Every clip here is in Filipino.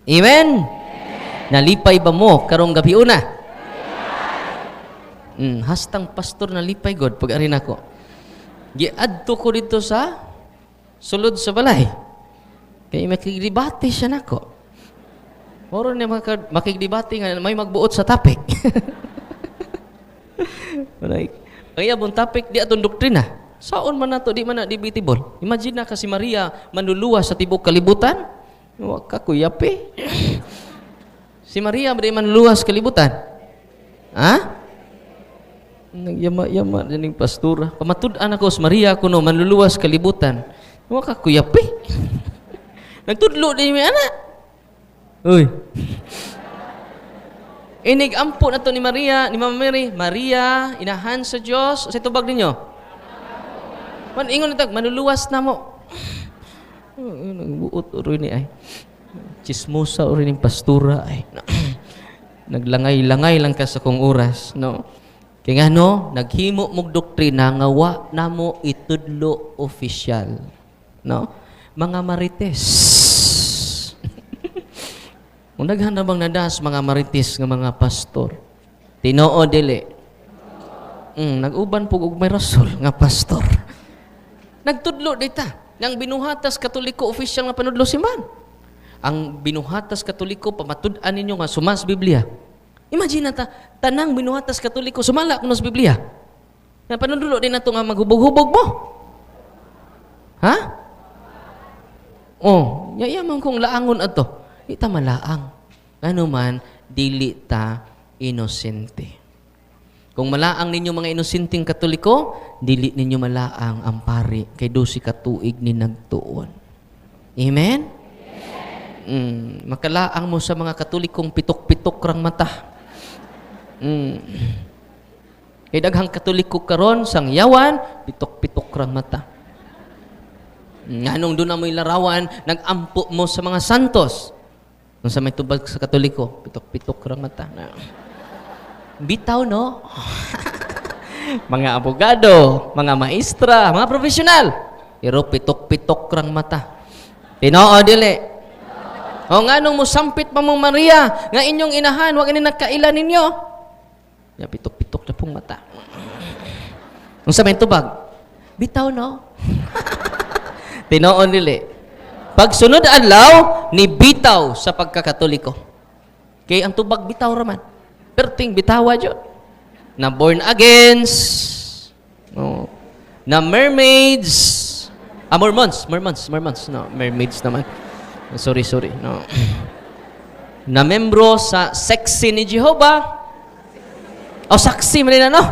Amen? Nalipay ba mo karong gabi una? Hastang pastor nalipay god pag arin ako. Giadto ko dito sa sulod sa balay. Kaya makigdebate siya nako. Moro na makigdebate nga may magbuot sa topic. Kaya bun topic di atong doktrina. Saon man nato di man na debatable. Imagine na kasi Maria manluluwas sa tibok kalibutan. Wa ka kuyapi. Si Maria ba di manluluwas kalibutan? Ha? Nagyama-yama dining pastora. Pamatud-an ako sa Maria kuno manluluwas kalibutan. Wa ka kuyapi. Nagtudlo din may anak. Uy. Inig ampo na to ni Maria, ni Mama Mary. Maria, inahan sa Diyos. Sa tubag ninyo? Ingon na manluluwas na mo. Nagbuot rin ni ay. Chismosa rin yung pastura ay. Naglangay-langay lang ka sa kong oras. No? Kaya nga no, naghimo mong doktrina nga wa na mo itudlo opisyal. No? Mga marites. Kung naghan bang nadas mga marites nga mga pastor. Tinoo dili. Nag-uban po og may rasol nga pastor. Nagtudlo dita. Nang binuhatas katoliko opisyal nga panudlo si man. Ang binuhatas katoliko pamatud-an ninyo nga sumas Biblia. Imagine ta, tanang binuhatas katoliko sumala kuno sa Biblia. Na panudlo din nato nga maghubog-hubog mo. Ha? Oh, yayaman kong laangon ato. Ita malaang. Ano man, dili ta inosente. Kung malaang ninyo mga inosenting katoliko, dili ninyo malaang ang pari kay 12 ka tuig ni nagtuon. Amen? Makalaang mo sa mga katolikong pitok-pitok rang mata. Kay daghang katoliko karon sang yawan, pitok-pitok rang mata. Nganong doon na mo'y larawan, nag-ampo mo sa mga santos. Kung sa may tubag sa katoliko, pitok-pitok rang mata. Bitaw, no? Mga abogado, mga maestra, mga profesional. Pero pitok-pitok rang mata. Tinoo, dili. O nga nung musampit pa mong Maria, nga inyong inahan, wag ini nagkailan ninyo. Ya, pitok-pitok na pong mata. Kung sa may tubag, bitaw, no? Tinoo, dili. Pagsunod adlaw ni bitaw sa pagkakatoliko. Kay ang tubag bitaw raman. Perting bitawa jud. Na born agains. No. Na mermaids. Mormons. No, mermaids naman. Sorry. No. Na membro sa sexy ni Jehovah. Saksi man na, no?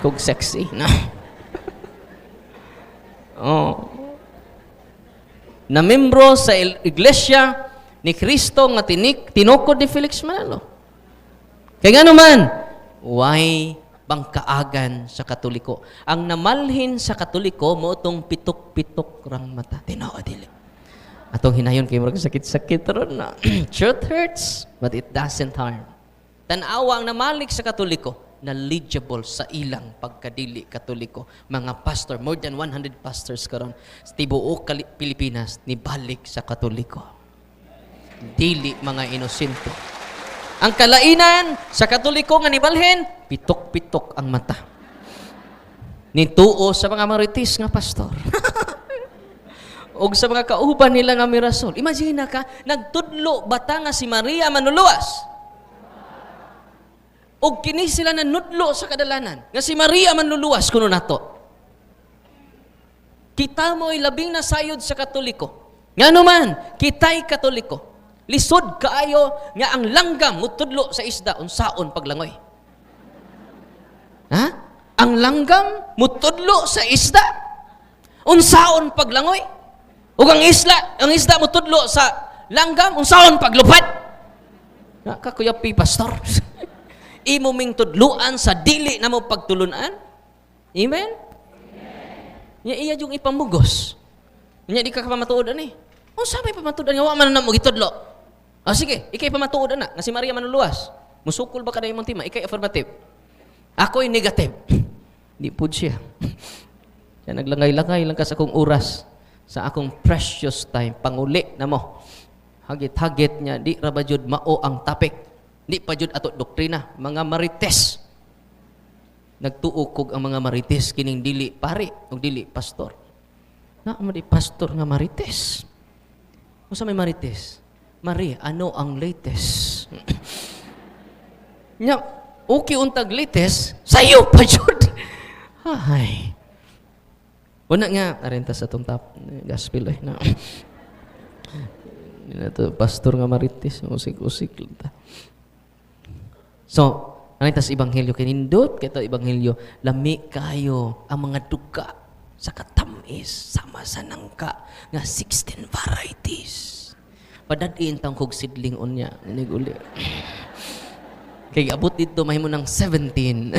Kung sexy. No. Na membro sa iglesia ni Kristo nga tinukod ni Felix Manalo. Kaya nga naman, why bang kaagan sa katoliko? Ang namalhin sa katoliko, mo itong pitok-pitok rang mata. Tinoo, dili. Atong hinayon kayo marag sakit-sakit ron na. Truth hurts, but it doesn't harm. Tanawa ang namalik sa katoliko, knowledgeable sa ilang pagkadili katoliko. Mga pastor, more than 100 pastors karon sa tibuok Pilipinas ni balik sa katoliko. Dili mga inosente. Ang kalainan sa katoliko nga nibalhin, pitok-pitok ang mata. Nituo sa mga marites nga pastor. O sa mga kauban nila nga mirasol. Imagine ka, nagtudlo bata nga si Maria manluluwas. O kini sila na nudlo sa kadalanan. Nga si Maria manluluwas kuno nato. Kita mo'y labing nasayod sa katoliko. Nga naman, kita'y katoliko. Lisod kaayo nga ang langgam mutudlo sa isda unsaon paglangoy. Ha? Ang langgam mutudlo sa isda unsaon paglangoy. Ug ang isda mutudlo sa langgam unsaon paglupad. Nakakuyapi pastor. Imo ming tudluan sa dili na mo pagtulunan. Amen? Iya yung ipamugos. Nya di ka pamatuod ani. Unsa may pamatuod nga wa man na mo gitudlo? Sige, ikay pamatuod na nga si Maria manluluwas. Musukol ba ka na imong tima? Ikay affirmative. Ako'y negative. Di pud siya. Kaya naglangay-langay lang ka sa akong oras, sa akong precious time, panguli na mo. hagit-hagit niya, di ra ba jud mao ang topic. Di pa jud ato doktrina, mga marites. Nagtuo kog ang mga marites kining dili pare ug dili pastor. Na mo di pastor nga marites. Unsa may marites? Mari, ano ang latest? Nya, okay untag latest, sayo pa jud. Ay. Una nga arenta sa tong top gospel na. Ito, pastor nga marites, usik-usik lang ta. So, anay tas ebanghelyo kinindot, kaya ito ebanghelyo, lami kayo ang mga duga sa katamis, sama sa nangka, nga 16 varieties. Padadin tang kog sidling unya, niguli. Kaya abot dito, mahimo ng 17.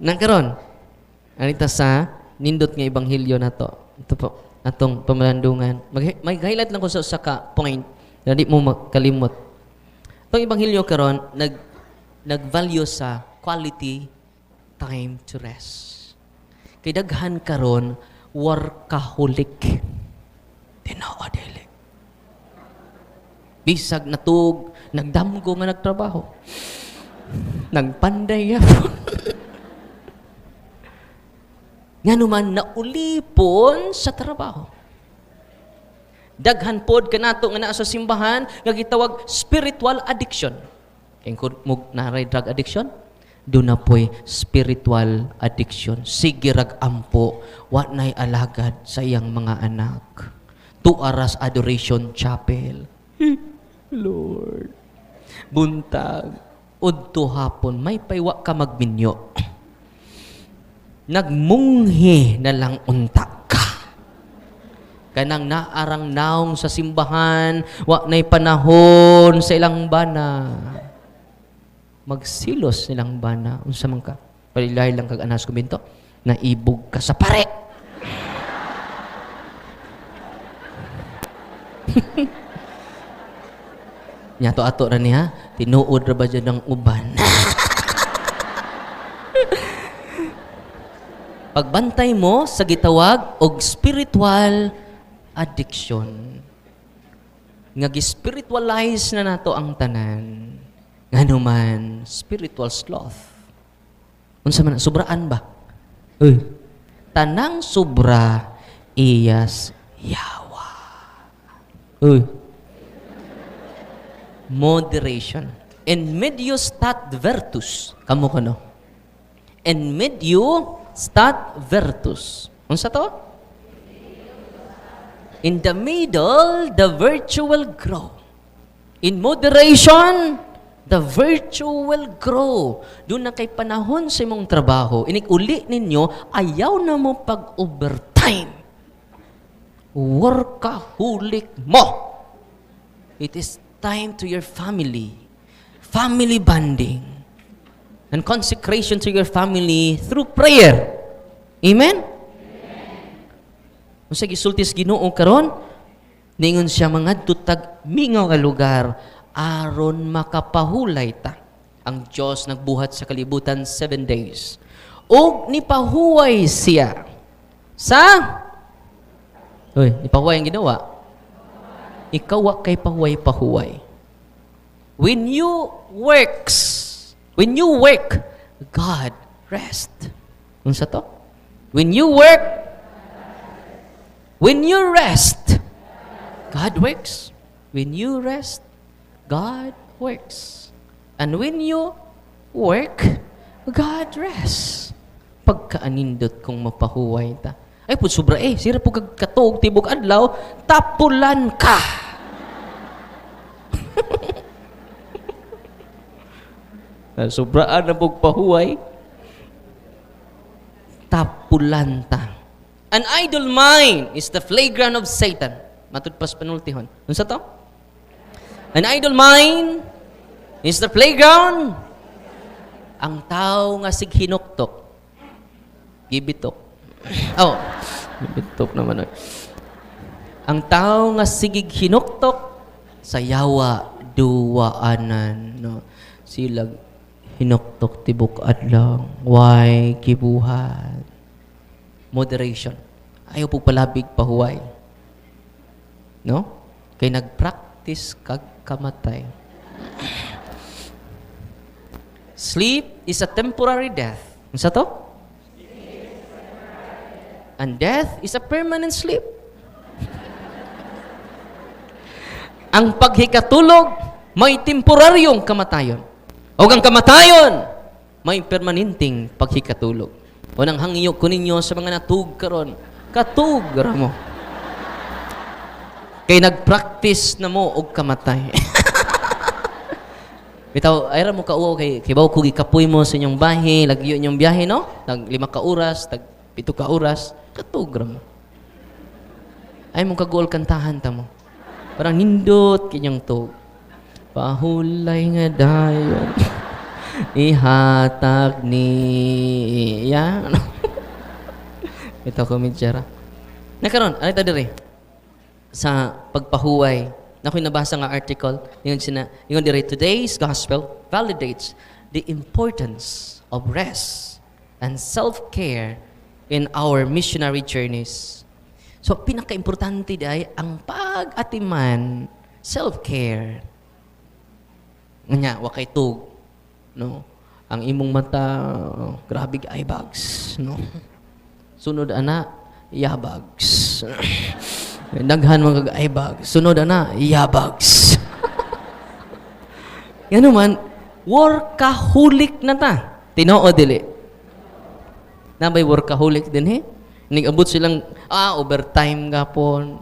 Nagkaroon, anay tas sa nindot nga ebanghelyo na to. Ito po, atong pamalandungan. Mag-highlight lang ko sa ka point na di mo makalimot. Itong ebanghelyo karon nag-value sa quality time to rest. Kay daghan karon workaholic. Tinawa dili. Bisag natug, nagdamgo nga nagtrabaho. Nagpanday yapon. Nga naman naulipon sa trabaho. Daghan pod kanato nga naa sa simbahan nga gitawag spiritual addiction. Kay kung naray drug addiction, do na po'y spiritual addiction. Sige rag ampo, wa nay alagad sa iyang mga anak. Tuaras adoration chapel. Lord. Buntag, udto hapon, may paywa ka magminyo. Nagmunghi na lang unta ka. Kanang naarang naong sa simbahan, wa na'y panahon sa ilang bana. Magsilos nilang bana. Unsa man ka? Palilay lang kag anas kuminto, naibog ka sa pare. Nyato ato ra niya, tinuod ra ba dyan ng uban? Pagbantay mo sa gitawag og spiritual addiction. Nga gi-spiritualize na nato ang tanan. Nganuman, spiritual sloth. Unsa man sobraan ba? Uy. Tanang sobra iyas yawa. Uy. Moderation. In medio stat virtus. Kamo kano? In medio stat virtus. Unsa to? In the middle, the virtue will grow. In moderation, the virtue will grow. Doon na kay panahon sa imong trabaho, inig-uli ninyo, ayaw na mo pag-overtime. Workaholic mo. It is time to your family. Family bonding. And consecration to your family through prayer. Amen? Kung sa gisultis Ginoo karon, ningon siya mga tutag mingaw nga lugar, aron makapahulay ta. Ang Diyos nagbuhat sa kalibutan 7 days. O nipahuway siya sa... Uy, nipahuway ang ginawa. Ikaw wa kay pahuway-pahuway. When you work, God rest. Unsa to? When you rest, God works. When you rest, God works. And when you work, God rests. Pagkaanindot kung mapahuway ta. Ay, po sobra sira po kagkatog, tibok adlaw, tapulan ka. Sobraan na pong pahuway, tapulan ta. An idle mind is the playground of Satan. Matud pas panultihon. Unsa to? An idle mind is the playground. Ang tao nga sig hinuktok. Gibitok. Oh, gibitok naman. Ang tao nga sigig hinuktok sa yawa duwaanan, no. Silag hinuktok tibok adlaw. Why gibuhat? Moderation. Ayaw po palabig pahuway. No? Kay nag-practice kag kamatay. Sleep is a temporary death. Unsa to? And death is a permanent sleep. Ang paghikatulog, may temporaryong kamatayon. O ang kamatayon, may permanenteng paghikatulog. O nang hangiyok ko ninyo sa mga natug karon, katug ra mo. Kay nag-practice na mo og kamatay. Bitaw, ayra mo kauo kay bawo ko gikapoy mo sa inyong bahay, lagyo inyong biyahe, no? Tag 5 ka oras, tag 7 ka oras, katug ra mo. Ay mong kagool kantahan ta mo. Parang nindot kinyang tug. Pahulay nga dayon. Ihatag ni ya. Bitaw ko midyara. Nakaron, ano ta dire? Sa pagpahuway, na ako'y nabasa nga article, yung dire, today's gospel validates the importance of rest and self-care in our missionary journeys. So, pinaka-importante dahil ang pag-atiman, self-care. Nga, wakay tug, no? Ang imong mata, grabe eye bags, no? Sunod ana, yabags. Daghan mga kag-eyebag. Sunod na, yabags. Yan naman, workaholic na ta. Tinoo, dili. Nabay workaholic din, he? Nag-abot silang, overtime gapon.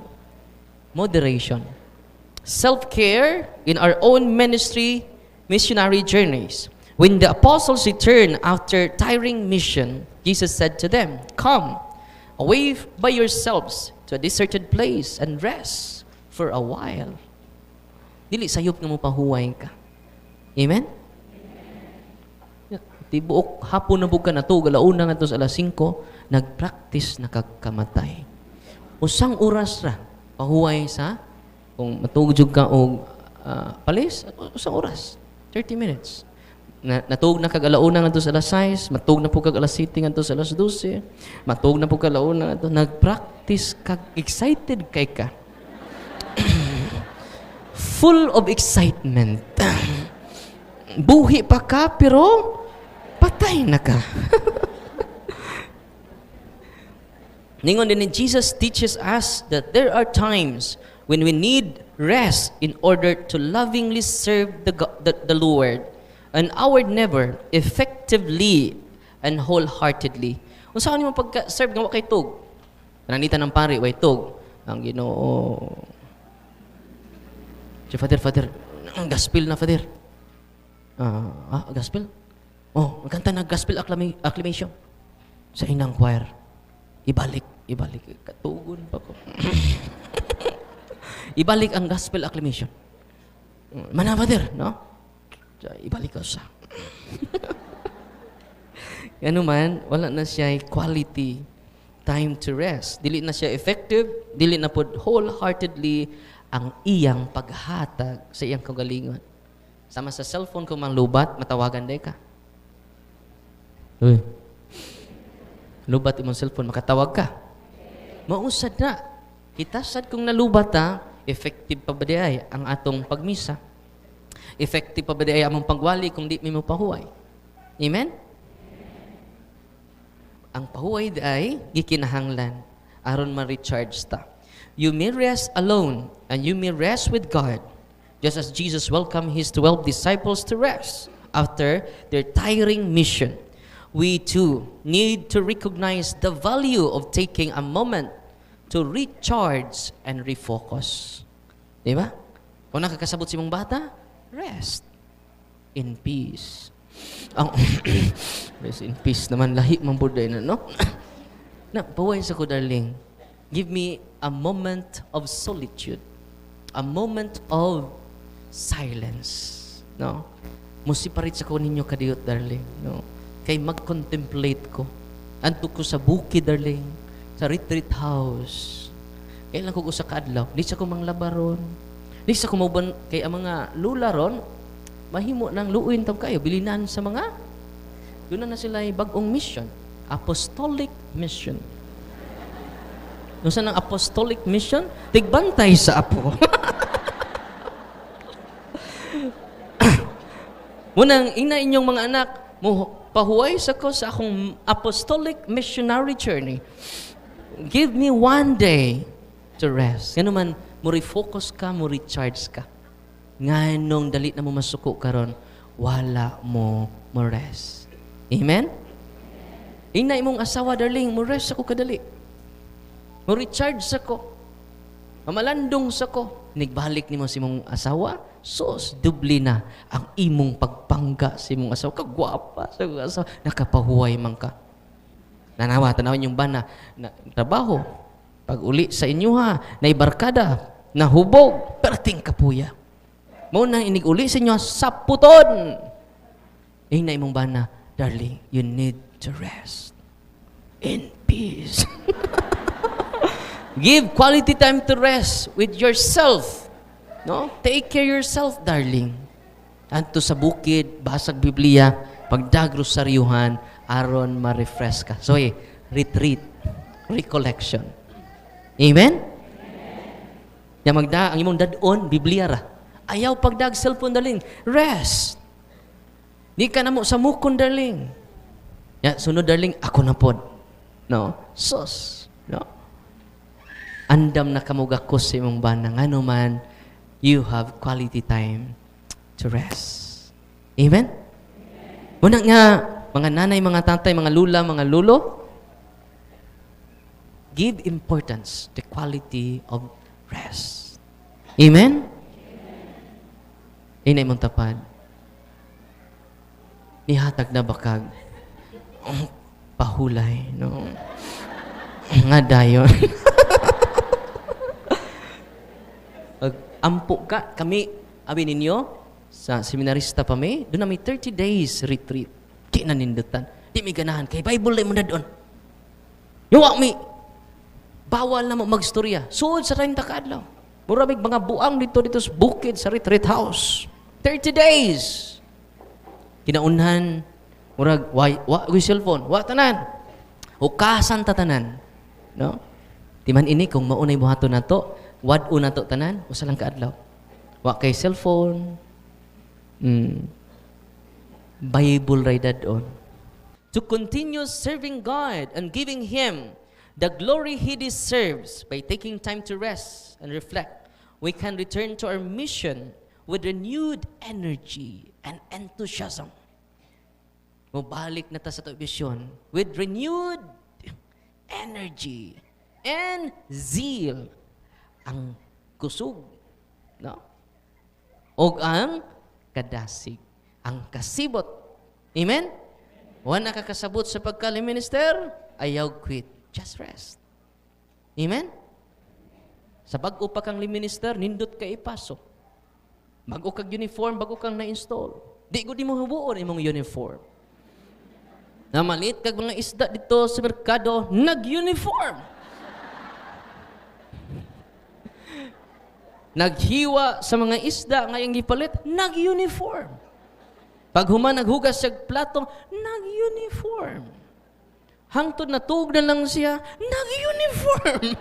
Moderation. Self-care in our own missionary journeys. When the apostles returned after tiring mission, Jesus said to them, "Come, away by yourselves to a deserted place and rest for a while." Dili sayop nga mo pahuway ka. Amen? Tibuok hapon na buka na to, galauna nga to sa alas 5, nag-practice na kagkamatay. Usang oras ra pahuway sa kung matugod ka og palis, usang oras, 30 minutes. Natug na kag alauna nga to sa alas 6, matug na po kag alas 7 nga to sa alas 12, matug na po kag alauna nga to, nag-practice kag excited kay ka. Full of excitement. Buhi pa ka, pero patay na ka. Ningon din, Jesus teaches us that there are times when we need rest in order to lovingly serve the Lord and our neighbor effectively and wholeheartedly. Kung saan mo pagka-serve nga wakay tug? Nanita ng pari, way tug. Ang Ginoo. Si Father, ang gospel na, Father. Gospel? Oh, magkanta na gospel acclamation sa inang choir. Ibalik. Katugon pa ko. Ibalik ang gospel acclamation. Mana, Father, no? Ibalik ko siya. Ano man, wala na siya quality time to rest. Dili na siya effective, dili na po wholeheartedly ang iyang paghatag sa iyang kagalingon. Sama sa cellphone ko mang lubat, matawagan day ka. Uy. Lubat imong cellphone, makatawag ka. Mausad na. Itasad kung nalubat effective pa ba di ay ang atong pagmisa? Effective pa ba di ay among pagwali kung di mo pahuway? Amen? Ang pahuway di ay gikinahanglan aron ma-recharge ta. You may rest alone and you may rest with God, just as Jesus welcomed His 12 disciples to rest after their tiring mission. We too need to recognize the value of taking a moment to recharge and refocus. Di ba? Kung nakakasabot si mong bata, rest in peace. Rest in peace naman, lahi mang buday na, no? Pahuway sa ko, darling. Give me a moment of solitude. A moment of silence. No? Musiparit sa ko ninyo kadiyot, darling. No? Kay mag-contemplate ko. Anto ko sa bukid, darling. Sa retreat house. Kailan ko sa kaadlaw. Di sa ko mang labaron. Di sa ko mauban kay ang mga lula ron, mahimo ng luuin tab kayo. Bilinan sa mga, doon na sila bagong mission. Apostolic mission. Yung sa ng apostolic mission, tigbantay sa apo. Munang ina inyong mga anak, mo pahuway sa ko sa akong apostolic missionary journey. Give me one day to rest. Yan naman, mo refocus ka, mo recharge ka. Nganong dalit na mo masuko karon, wala mo rest. Amen? Ina imong asawa, darling, mo rest ako kadali. Mo recharge sa ko. Mamalandong sa ko. Nigbalik ni mo si mong asawa, sos, dubli na ang imong pagpangga si mong asawa. Kagwapa sa mong asawa. Nakapahuway man ka. Tanawin yung bana na trabaho. Pag uli sa inyo ha, naibarkada, nahubog, perting kapuya. Muna inig-uli sa inyo, saputon. Na imong bana, darling, you need to rest in peace. Give quality time to rest with yourself. No? Take care yourself, darling. Anto sa bukid, basag Biblia, pagdagrosaryuhan, aron ma-refresh ka. So, retreat, recollection. Amen? Yang ang imong dadon, Biblia ra. Ayaw pagdag cellphone, darling. Rest. Di ka na mo sa mukon, darling. Sunod, darling, ako na pod. No? Sos. No? Andam na kamugakos sa imong banang. Ano man, you have quality time to rest. Amen? Muna nga, mga nanay, mga tatay, mga lula, mga lulo, give importance to quality of rest. Amen? Inay mong tapad. Nihatag na bakag. Pahulay, no? Nga dayon. Ampo ka, kami, abi ninyo, sa seminarista pa may, doon na may 30 days retreat. Di na nindutan. Di may ganahan. Kay Bible ay mo na doon. Yuwak mi. Bawal na mo magstorya. Suod sa 30 kaadlaw. Muramig mga buang dito sa bukid, sa retreat house. 30 days. Kinaunhan, murag, wa cellphone, wa tanan. Hukasan tatanan. No? Timan ini, kung maunay buhato na to, wad-o na to tanan, usa lang kaadlaw. Wa kay cellphone. Bible ray dadon. To continue serving God and giving Him the glory He deserves by taking time to rest and reflect, we can return to our mission with renewed energy and enthusiasm. Mubalik na ta sa ito mission with renewed energy and zeal. Ang kusog, no? O ang kadasig, ang kasibot. Amen? Wala nakakasabot sa pagkaliminister, ayaw quit. Just rest. Amen? Sa bago pa kang liminister, nindot ka ipasok. Bago kang uniform, bago kang na-install. Di mo hubuon imong uniform. Namalit kag mga isda dito sa merkado, nag-uniform. Naghiwa sa mga isda ngayong gipalit, nag-uniform. Pag human naghugas sa plato, nag-uniform. Hangtod na tuog na lang siya, nag-uniform.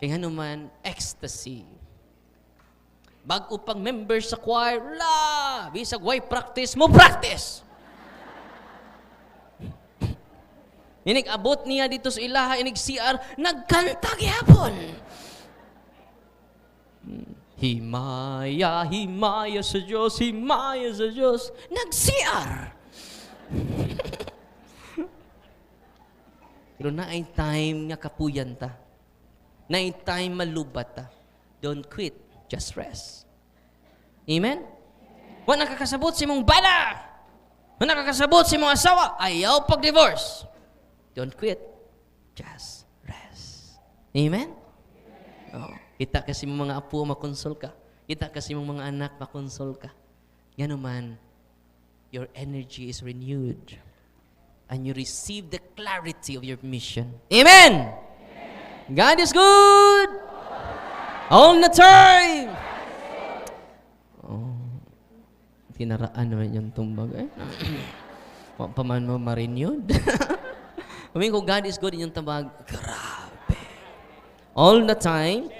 Kaya naman, ecstasy. Bago pang member sa choir, bisag way practice, mo practice. Inig abot niya dito sa ilaha, inig CR, nagkanta gyapon. Himaya, himaya sa Diyos, himaya sa Diyos. Nag-CR. Pero naay time nga kapuyan ta. Naay time malubat ta. Don't quit, just rest. Amen? Wala nakakasabot si mong bala. Wala nakakasabot si mong asawa. Ayaw pag-divorce. Don't quit. Just rest. Amen? Oh, kita kasi mong mga apo makonsol ka. Kita kasi mong mga anak makonsol ka. Yan naman, your energy is renewed. And you receive the clarity of your mission. Amen? God is good. All the time. Oh, tinaraan naman yung tumbag. Wa pa man mo marinyod. Humingo, God is good, inyong tabag. Grabe. All the time,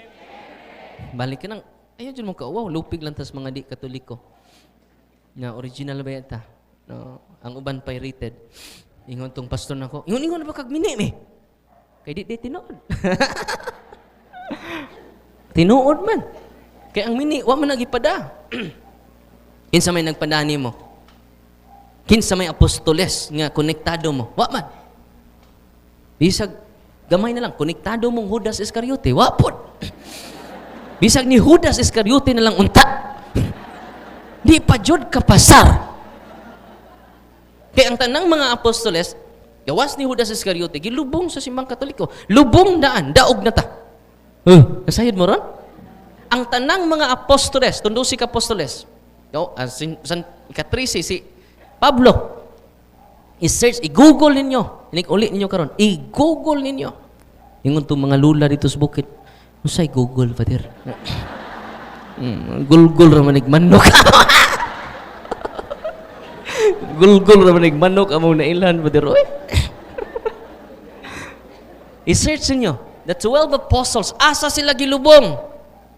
balik ka ng, ayaw dyan mo ka, wow, lupig lang tas mga di katoliko. Na original ba yata? No, ang uban pirated. Ingon tong pastor nako. Ingon na ba kag mini me? Kay di tinuod. Tinuod man. Kay ang mini wa man nagipada. Kinsa may nagpada nimo? Kinsa may apostoles nga konektado mo? Wa man. Bisag gamay na lang konektado mong Judas Iscariote. Wa pod. Bisag ni Judas Iscariote na lang unta. Di pa jud kapasar. Kaya ang tanang mga apostoles, gawas ni Judas Iscariote, gilubong sa simbang katoliko. Lubong daan, daog na ta. Nasayad mo ron? Ang tanang mga apostoles, tundo si apostoles, ikatrisi, si Pablo, i-search, i-google ninyo, inik-uli ninyo karon, i-google ninyo. Yung itong mga lula dito sa bukid, usay Google, Father. Gulgul raman manok. Gulgul raman manok among nailan, Father. I-search niyo, the 12 apostles, asa sila gilubong?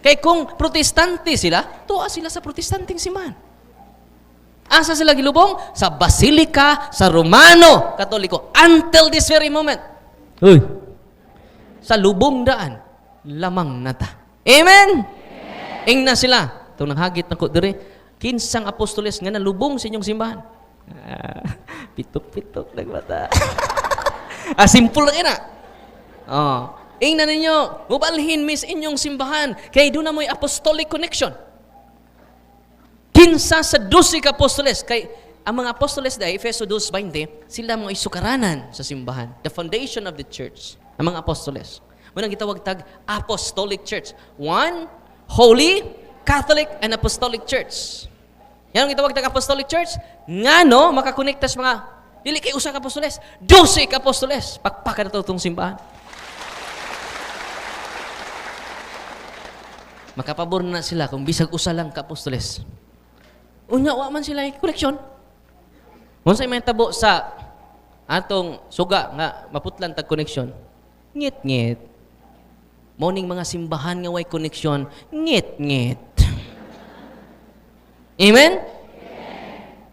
Kay kung protestante sila, tuwa sila sa protestanteng siman. Asa sila gilubong? Sa Basilica, sa Romano, Katoliko, until this very moment. Uy, sa lubong daan, lamang nata. Amen? Ing na sila. Itong nanghagit na ko dire, kinsang apostoles nga nalubong sa inyong simbahan. Pitok-pitok nagmata. Simple lang ina. Ing na ninyo, mubalhin mis inyong simbahan, kay doon na mo'y apostolic connection. Kinsa sa 12 apostoles, kay ang mga apostoles da, Efeso 2:20, sila mo'y sukaranan sa simbahan. The foundation of the church. Ang mga apostoles. Munang gitawag tag apostolic church. One, holy, Catholic, and apostolic church. Yan ang gitawag tag apostolic church. Ngano, makakonekta sa mga, dili kay usa ka apostoles, 12 ka apostoles. Pakpakan na ito itong simbahan. Makapabor na sila kung bisag usa lang ka apostoles. Unya, wa man sila koleksyon. Kung sa'y may tabo sa atong suga nga maputlan tag koneksyon, ngit-ngit. Morning mga simbahan nga way koneksyon, ngit-ngit. Amen?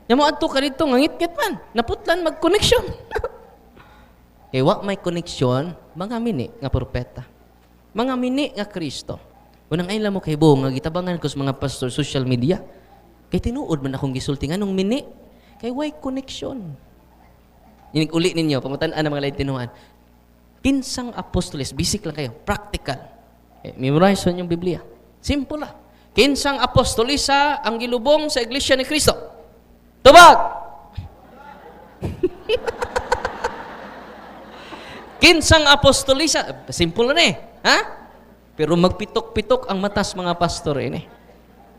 Yang mo adto ka dito, nga ngit-ngit man. Naputlan mag-koneksyon. Kaya wa may koneksyon, mga mini nga propeta. Mga mini nga Kristo. Unang ayla mo kay Bo, nga gitabangan ko sa mga pastor social media. Kay tinuod man akong gisulti nga nung mini. Kay way connection. Inig-uli ninyo, pamutan ang mga lain tinuhan. Kinsang apostoles, basic lang kayo, practical. Memorize yung Biblia. Simple lang. Kinsang apostolisa ang gilubong sa Iglesia ni Cristo. Tubag! Kinsang apostolisa, simple na eh. Ha? Pero magpitok-pitok ang matas mga pastor ini.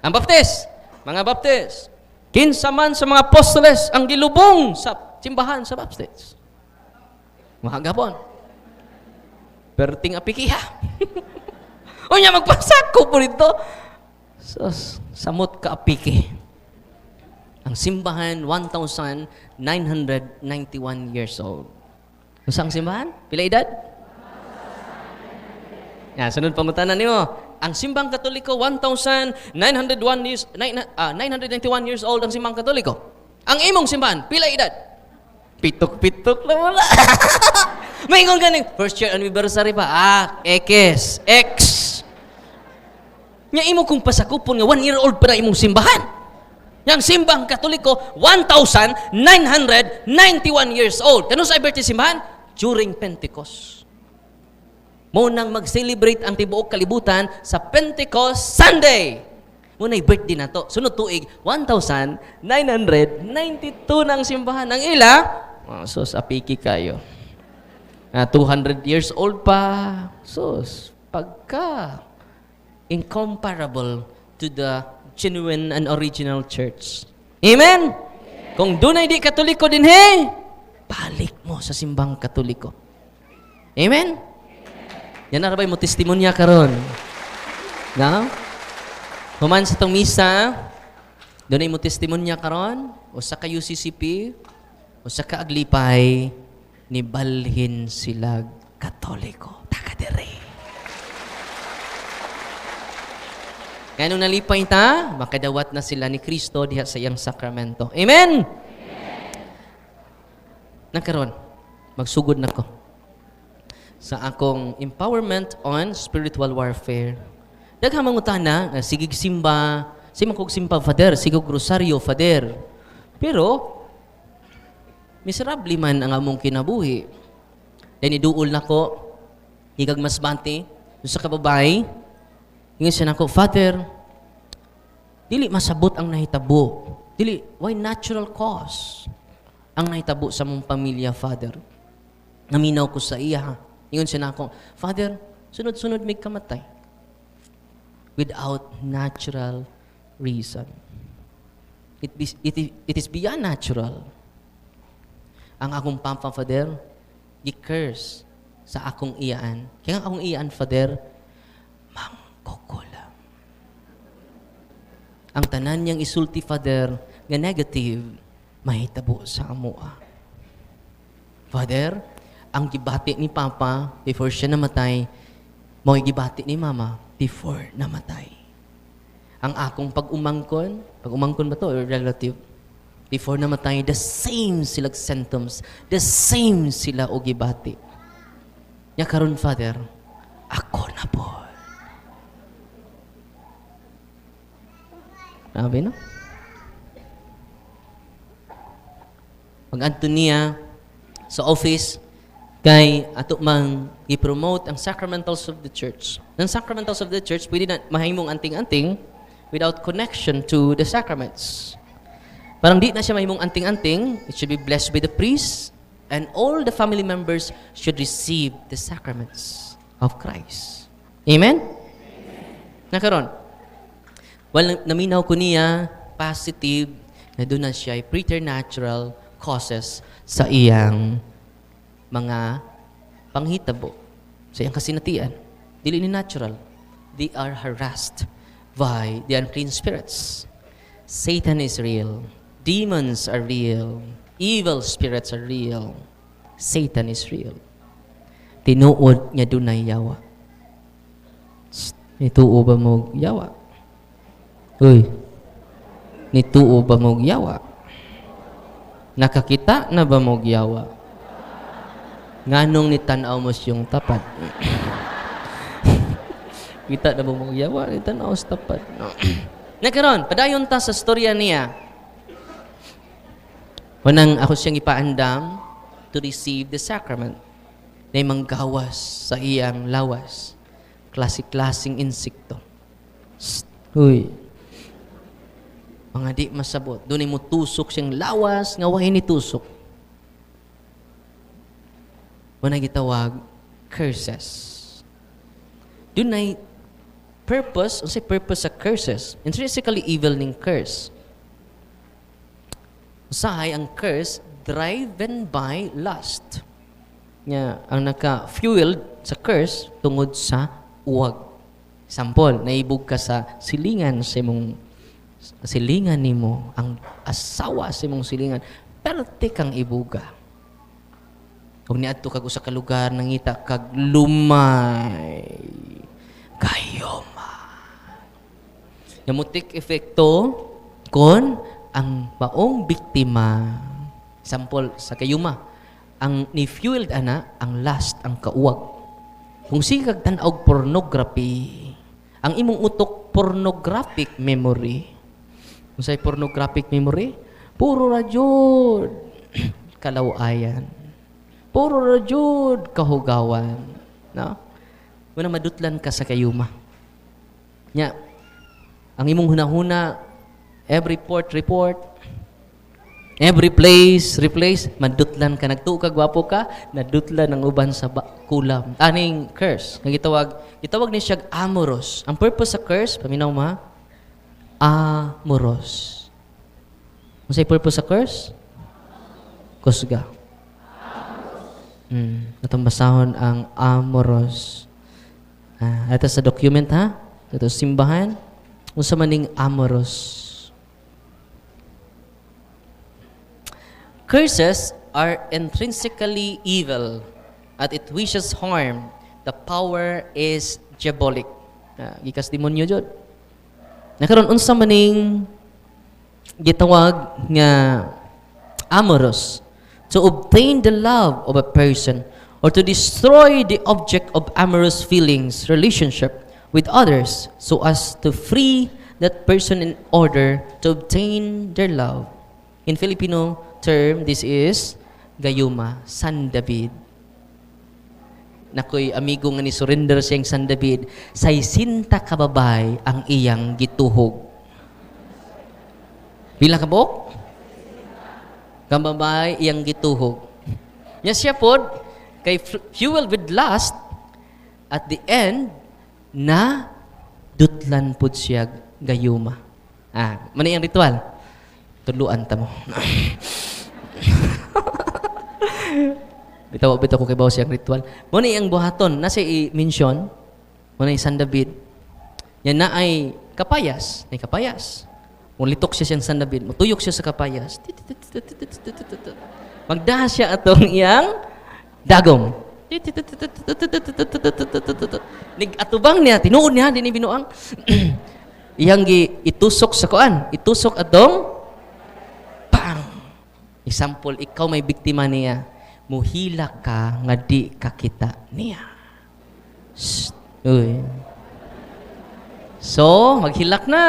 Ang baptis, mga baptis. Kinsa man sa mga apostoles ang gilubong sa simbahan sa baptis. Mga gapon. Perting apikiha. O niya magpasako po dito. Sus, samot ka apiki. Ang simbahan 1,991 years old. Usang simbahan? Pila edad? Yan, sunod pangutanan niyo. Ang simbang Katoliko 991 years old ang simbang Katoliko. Ang imong simbahan, pila edad? Pitok-pitok na wala. May ingon ganing first year anniversary pa. X. Nya imo kung pasakupon nga 1 year old para imong simbahan. Yang simbang Katoliko 1,991 years old. Kano sa birthday simbahan? During Pentecost. Mo nang mag-celebrate ang tibuok kalibutan sa Pentecost Sunday. Muna'y birthday na to. Sunod tuig, 1,992 ng simbahan. Ang ila, sus, apiki kayo. 200 years old pa. Sus, pagka incomparable to the genuine and original church. Amen? Kung dunay di Katoliko din, balik mo sa simbang Katoliko. Amen? Yan na rabay mo testimonya karon. Na? Human sa itong misa, doon ay mo testimonya karon, o sa kayo CCP, Usa ka aglipay ni balhin sila Katoliko. Taka diri. Kaya nung nalipay ta, makadawat na sila ni Kristo diha sa iyang sakramento. Amen? Nakaroon, magsugod na ko sa akong empowerment on spiritual warfare. Daghang mangutana, sigig simba, simang kog simba, Father, sigig rosaryo, Father. Pero, miserable man ang among kinabuhi. Then iduol na ko, higag masbante, sa kababay, ingon siya na ko, Father, dili masabot ang nahitabo. Dili, why natural cause ang nahitabo sa mong pamilya, Father? Naminaw ko sa iya. Ingon siya na ako, Father, sunod-sunod may kamatay. Without natural reason. It is beyond natural. Ang akong pampa, Father, gi-curse sa akong iyaan. Kaya ang akong iyaan, Father, mangkukulam. Ang tanan niyang isulti, Father, nga negative, mahitabo sa amoa. Father, ang gibati ni Papa before siya namatay, mo gibati ni Mama before namatay. Ang akong pag-umangkon ba to or relative? Before namatay, the same sila symptoms, the same sila o gibati. Nya karon, Father, ako na po. Sabi no? Pag-anto niya sa office, kay ato mang i-promote ang sacramentals of the church. Ang sacramentals of the church, pwede na mahimong anting-anting without connection to the sacraments. Parang di na siya mahimong anting-anting, it should be blessed by the priest, and all the family members should receive the sacraments of Christ. Amen? Nakaroon. Well, naminaw ko niya, positive, na doon na siya preternatural causes sa iyang mga panghitabo, sa iyang kasinatian. Dili ni natural. They are harassed by the unclean spirits. Satan is real. Demons are real. Evil spirits are real. Satan is real. Tinuod niya dunay yawa. Nituo ba mo yawa? Uy. Nituo ba mo yawa? Nakakita na ba mo yawa? Nganong nitanaw mo siyang tapat? Kita na ba mo yawa? Nitanaw sa tapat. Nakaroon, padayon ta sa storya niya. Wanang ako siyang ipaandam to receive the sacrament na manggawas sa iyang lawas. Klasik-klasing insekto. Uy. Mga di masabot. Doon mo tusok siyang lawas, nga wahin ni tusok. Wanang gitawag, curses. Doon ay purpose, unsay purpose sa curses? Intrinsically evil ning curse. Usahay ang curse driven by lust. Nya ang naka-fueled sa curse tungod sa uwag. Example, naibog ka sa silingan sa imong silingan nimo, ang asawa sa imong silingan, perte kang ibuga. Kung niadto kag usa ka lugar nangita kag lumay kayoma. Namutik efekto kon ang maong biktima, example sa kayuma, ang ni-fueled ana, ang lust, ang kauwag. Kung sigag tan-og pornography, ang imong utok pornographic memory. Kung sa'y pornographic memory, puro radyod kalawayan. Puro radyod kahugawan. No? Muna madutlan ka sa kayuma. Nya, ang imong hunahuna, every report, every place, madutlan ka. Nagtuo ka, gwapo ka, nadutlan ang uban sa kulam. Aning curse. Gitawag ni siya amoros. Ang purpose sa curse, paminaw ma, amoros. Ano sa'y purpose sa curse? Kusga. Itong basahon ang amoros. Ito sa document ha? Ito simbahan. Kung maning amoros. curses are intrinsically evil at it wishes harm. The power is diabolic. Gikas demonyo jud. Nakaron unsa maning gitawag nga amorous, to obtain the love of a person or to destroy the object of amorous feelings, relationship with others so as to free that person in order to obtain their love. In Filipino term, this is gayuma, San David. Nakoy amigo nga ni surrender siyang San David, say sinta kababay ang iyang gituhog. Pila ka bok? Kababay iyang gituhog. Nya siya pod kay fuel with lust, at the end na dutlan pod siya gayuma. Mano yung ritual? Tuluan ta mo. Bitaw ko kay bawo siyang ritual. Mano yung buhaton na siya i-mention, mano yung San David. Yan na ay kapayas, na kapayas. Mulitok siya siyang San David, mutuyok siya sa kapayas. Magdahas siya atong iyang dagom. Atubang niya, tinuod niya, din binuang. Iyang itusok sa kuan, itusok atong pang. Example, ikaw may biktima niya, muhila ka nga di kakita niya. Uy. So, maghilak na.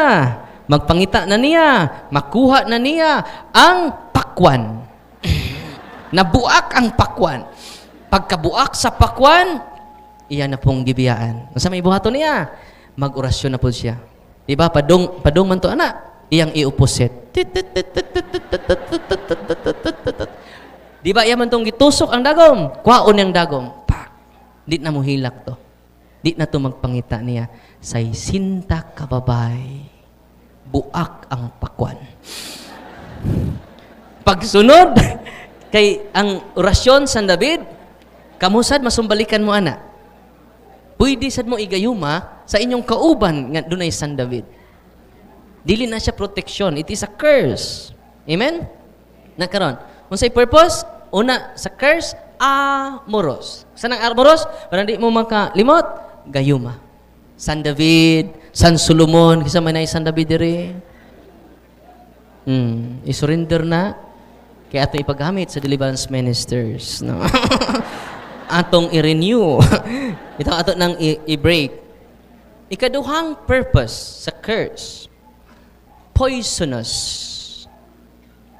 Magpangita na niya, makuha na niya ang pakwan. Nabuak ang pakwan. Pagkabuak sa pakwan, iyan na pong gibiyaan. Nasa may buhaton niya, mag-orasyon na po siya. Diba? Padong man to, anak. Iyang iupusit. Diba? Iyan man tong gitusok ang dagom. Kwaon yung dagom. Pak! Di na mo hilak to. Di na to magpangita niya. Say sinta kababay. Buak ang pakwan. Pagsunod, kay ang orasyon San David, kamusad masumbalikan mo ana. Pwede sad mo igayuma sa inyong kauban nga dunay San David. Dili na siya protection, it is a curse. Amen? Nakaron, unsay purpose? Una sa curse, amoros. Sanang amoros? Para di mo makalimot, gayuma. San David, San Solomon, kisa may na San David diri. I-surrender na. Kaya atong ipagamit sa deliverance ministers. No? Atong i-renew. Ito ato nang i-break. Ikaduhang purpose sa curse, poisonous.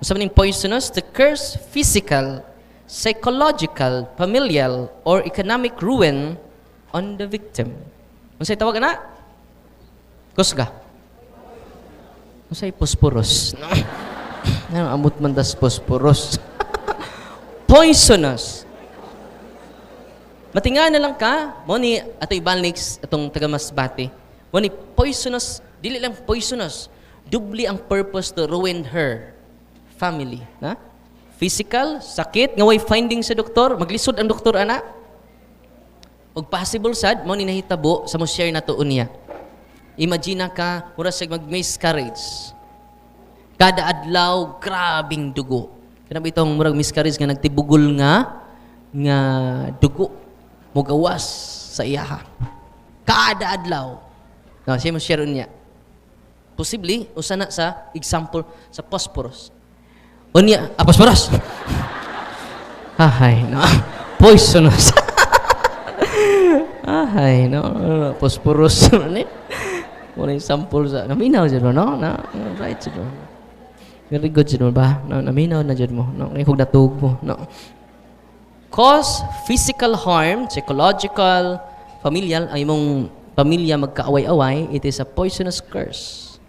Sa maning poisonous, the curse physical, psychological, familial, or economic ruin on the victim. Unsay tawag ana? Kusga. Unsay posporos? Ano amot man das posporos? Poisonous. Matinga na lang ka, mo ni ato ibalnix atong taga Masbate. Mo ni poisonous, dili lang poisonous. Dubli ang purpose to ruin her family, na? Physical, sakit, nga way finding sa doktor, maglisod ang doktor ana. Og possible sad mo ni nahitabo sa mo share na tuon niya. Imagine ka, mura sa mag-miscarriage. Kada adlaw, grabing dugo. Kaya itong murag miscarriage nga nagtibugol nga dugo. Mugawas sa iyaha. Kada adlaw. No, siya mo share niya. Possibly, usa na sa example sa phosphorus. Unya, phosphorus. Ahay, no. Poisonous. Ahay, no. Phosphorus. Muna yung sample sa... Naminaw dyan mo, no? Right dyan mo. Very good dyan mo ba? No, naminaw na dyan mo. No, kung natug mo. No. Cause physical harm, psychological, familial, ay mong pamilya magkaaway-away, it is a poisonous curse.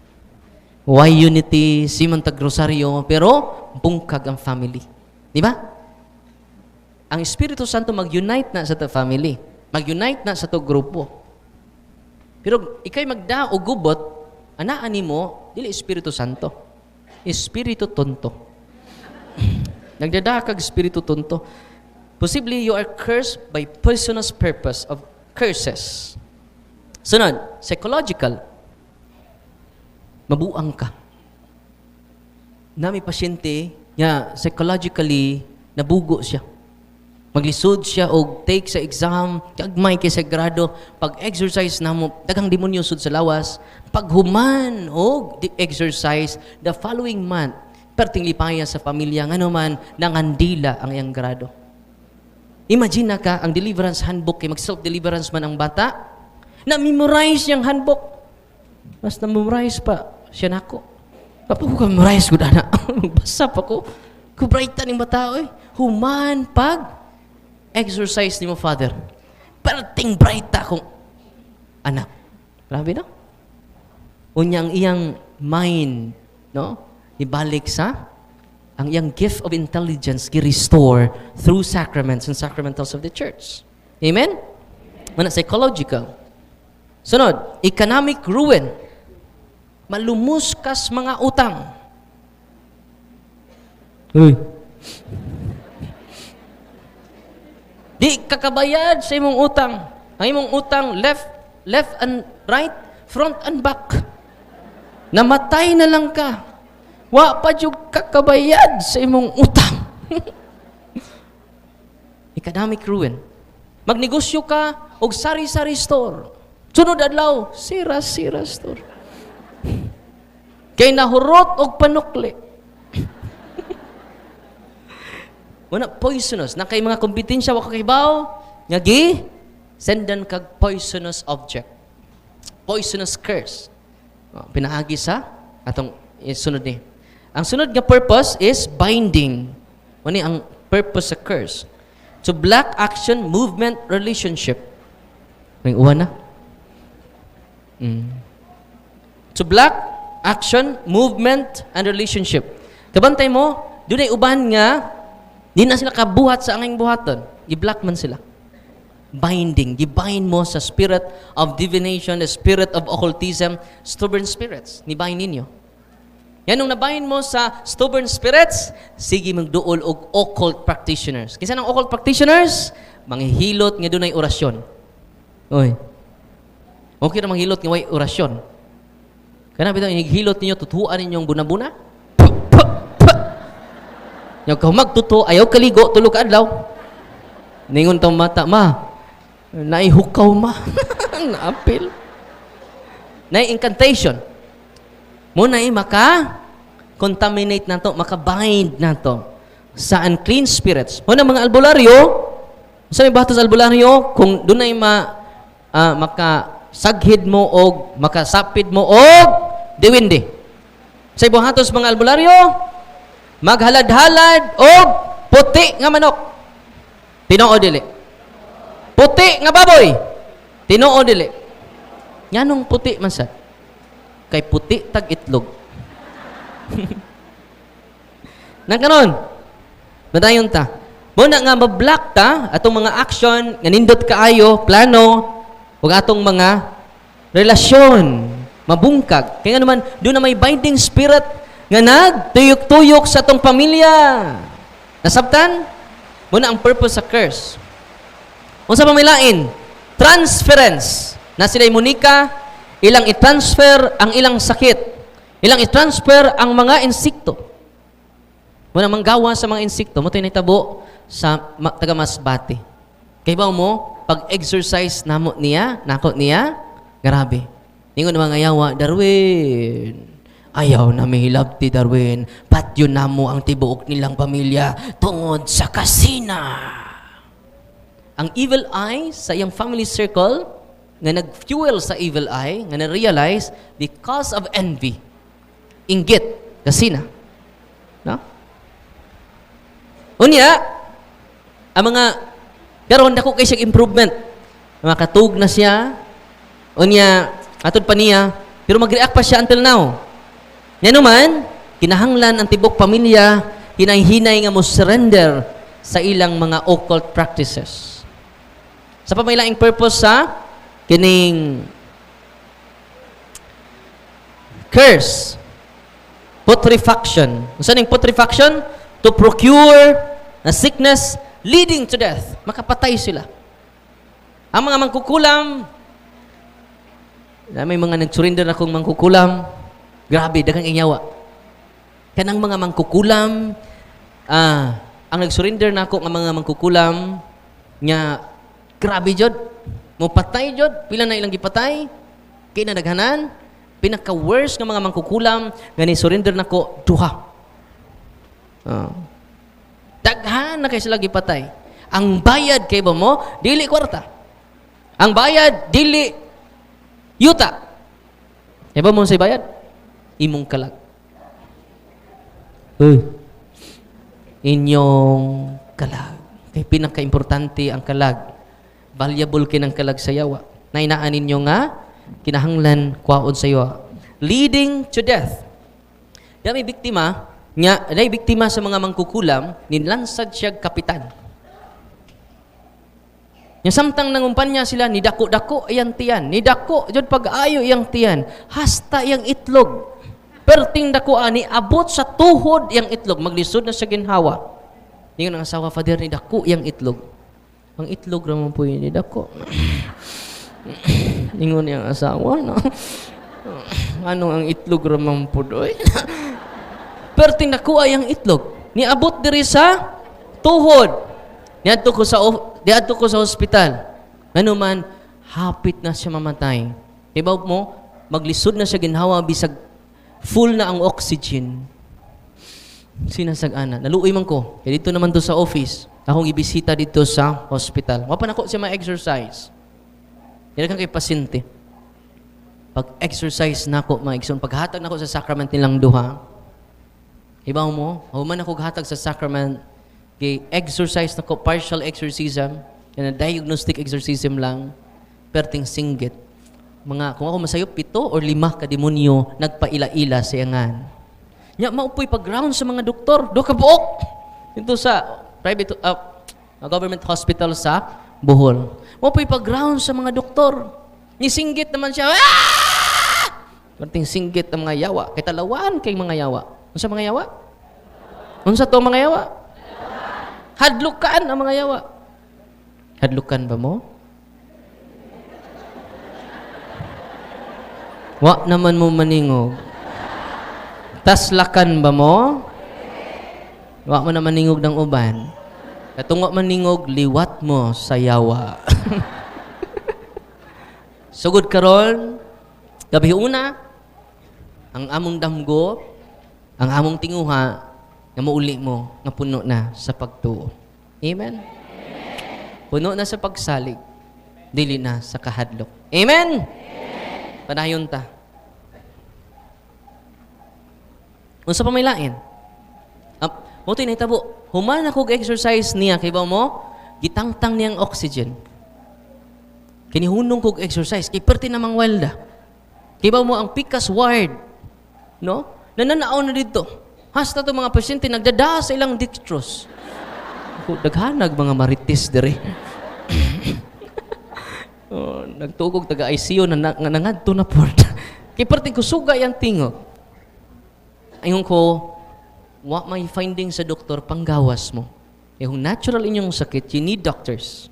Why unity, simon tag-rosaryo, pero bungkag ang family. Di ba? Ang Espiritu Santo mag-unite na sa ta family. Mag-unite na sa to grupo. Pero ikay magda o gubot, anaan mo, dili Espiritu Santo. Espiritu tonto. Nagdada kag Espiritu tonto. Possibly you are cursed by poisonous purpose of curses. Sunod, psychological. Mabuang ka. Nami pasyente, Nya psychologically nabugo siya. Maglisod siya og take sa exam, kagmay kay sa grado, pag-exercise namo daghang demonyo sud sa lawas, paghuman og exercise the following month, perting lipaya sa pamilya ngano man nangandila ang iyang grado. Imagine na ka ang deliverance handbook kay mag-self-deliverance man ang bata, na-memorize yung handbook. Mas na-memorize pa siya nako. Papa ko memorize ko na. Basa pa ko. Kubrightan ng bata oy. Human pag exercise ni mo father. Perting bright akong anak. Grabe no? Unyang iyang mind, no? Ibalik sa ang iyang gift of intelligence gi-restore through sacraments and sacramentals of the church. Amen? Mana psychological. Sunod, economic ruin. Malumuskas mga utang. Uy. Di kakabayad sa imong utang. Ang imong utang left and right, front and back. Namatay na lang ka. Wa pa jud kakabayad sa imong utang. Economic ruin. Magnegosyo ka og sari-sari store. Sunod adlaw, sira-sira store. Kay nahurot og panukli. Wala poisonous. Na kay mga kompetensya wa kakibaw, nga gi sendan kag poisonous object. Poisonous curse. Pinaagi sa atong sunod ni. Ang sunod nga purpose is binding. Wani ang purpose sa curse. To block action, movement, relationship. May uwan na? To block action, movement, and relationship. Kabantay mo, doon ay uban nga, di na sila kabuhat sa anging buhaton. I-block man sila. Binding. Gibind mo sa spirit of divination, the spirit of occultism, stubborn spirits. Nibahin ninyo. Yan nung nabahin mo sa stubborn spirits, sige magduol og occult practitioners. Kinsa ng occult practitioners? Manghihilot nga dunay orasyon. Oy. Okay na manghilot nga way orasyon. Kana bitaw hinihilot ninyo tutuan ninyong buna-buna? Yung kahumag tuto, ayaw kaligo, tulog ka adlaw. Ningon tong mata, ma, naihukaw ma. Naapil. Nai-incantation. Muna maka-contaminate na to, maka-bind na to sa unclean spirits. Muna mga albularyo, sa may batas albularyo, kung doon ay makasaghid mo o makasapid mo o diwindi. Sa ibuhatos mga albularyo, maghalad-halad o puti nga manok. Tinoo dili. Puti nga baboy. Tinoo dili. Nganong puti man sad? Kay puti tag itlog. Nang kanon. Madayon ta. Muna nga mablock ta atong mga action nga nindot kaayo, plano ug atong mga relasyon mabungkag. Kaya naman doon na may binding spirit nga nagtuyok-tuyok sa atong pamilya. Nasabtan? Muna ang purpose sa curse. Unsa pa may lain? Transference. Na sila'y munika, ilang i-transfer ang ilang sakit. Ilang i-transfer ang mga insekto. Muna manggawa sa mga insekto, mo tayo natabo sa taga-Masbate. Kaya ba mo, pag-exercise nako niya, grabe. Ningon na mga ayawa, Darwin, ayaw na may hilabti, Darwin. Patyo na mo ang tibuok nilang pamilya tungod sa kasina. Ang evil eye sa iyang family circle, nga nag-fuel sa evil eye, nga na-realize because of envy, inggit, kasina. No? Unya, ang mga, karon dako kay siyang improvement. Makatug na siya, unya, atod pa niya, pero mag-react pa siya until now. Yan naman, kinahanglan ang tibok pamilya, hinay-hinay nga mo surrender sa ilang mga occult practices. Sa pamailaing purpose sa kining curse, putrefaction. Saan yung putrefaction? To procure a sickness leading to death. Makapatay sila. Ang mga mangkukulam, may mga nag-surrender akong mangkukulam, grabe, daghang inyawa. Kanang mga mangkukulam, ang nag-surrender na ako nga mga mangkukulam, nga, grabe jod, mo patay jod, pila na ilang gipatay, kay nadaghanan, pinaka-worst nga mga mangkukulam, nga ni-surrender na ko, duha. Daghan na kay sila gipatay. Ang bayad kay ba mo, dili kwarta. Ang bayad, dili yuta. Kaya ba mo sa bayad? Imong kalag. Inyong kalag. Kay pinaka-importante ang kalag. Valuable kinang kalag sa yawa. Nainaan ninyo nga, kinahanglan kwaon sa yawa. Leading to death. Dami biktima, dahil biktima sa mga mangkukulam, nilansad siya kapitan. Yung samtang nangumpanya sila, nidako-dako iyang tiyan. Nidako, dyan pag-ayo iyang tiyan. Hasta iyang itlog. Perting dako ani, abot sa tuhod iyang itlog. Maglisod na sa ginhawa. Yung ang asawa, Father, nidako iyang itlog. Ang itlog naman po yun, nidako. Ingon iyang asawa, no? Ano ang itlog naman po doy? Perting dako iyang itlog. Niabot diri sa tuhod. Diadto ko sa ospital. Ano man, hapit na siya mamatay. Diba mo, maglisod na siya ginhawa, bisag full na ang oxygen. Sinasag-ana. Naluoy man ko. Kaya dito naman to sa office. Akong ibisita dito sa hospital. Wapan ako siya ma-exercise. Yan kang kay pasyente. Pag-exercise na ako, paghatag na ako sa sacrament nilang duha, ibaw mo, human ako hatag sa sacrament, kay exercise na ko, partial exorcism, na diagnostic exorcism lang, perting singgit. Kung ako masayop, 7 or 5 ka demonyo, nagpaila-ila sa iyangan. Nya, maupoy pag-ground sa mga doktor, do ka buok! Ito sa private, government hospital sa Bohol. Maupoy pag-ground sa mga doktor. Nisinggit naman siya, perting singgit ng mga yawa. Kay talawan kay mga yawa. Ano sa mga yawa? Ano sa to mga yawa? Hadlukan ang mga yawa. Hadlukan ba mo? Wa naman mo maningog. Taslakan ba mo? Wa mo na maningog ng uban. Katong wa maningog, liwat mo sa yawa. Sugod karon, gabi una, ang among damgo, ang among tinguha, nga mauli mo, nga puno na sa pagtuo. Amen? Puno na sa pagsalig, dili na sa kahadlok. Amen? Panayon ta. Unsa pa may lain? Mo tinay tabo, human ako exercise niya, kay ba mo, gitangtang niyang oxygen. Kinihunong kog exercise, kay perti namang welda. Kay ba mo ang pikas ward, no? Nananao na dito. Hasta to mga pasyente nagdada sa ilang dextrose. Daghanag mga marites dire. Nagtugog taga ICU na nangadto na port. Kay perting kusuga yang tingog. Ayon ko, wa may finding sa doktor panggawas mo. Yung natural inyong sakit, you need doctors.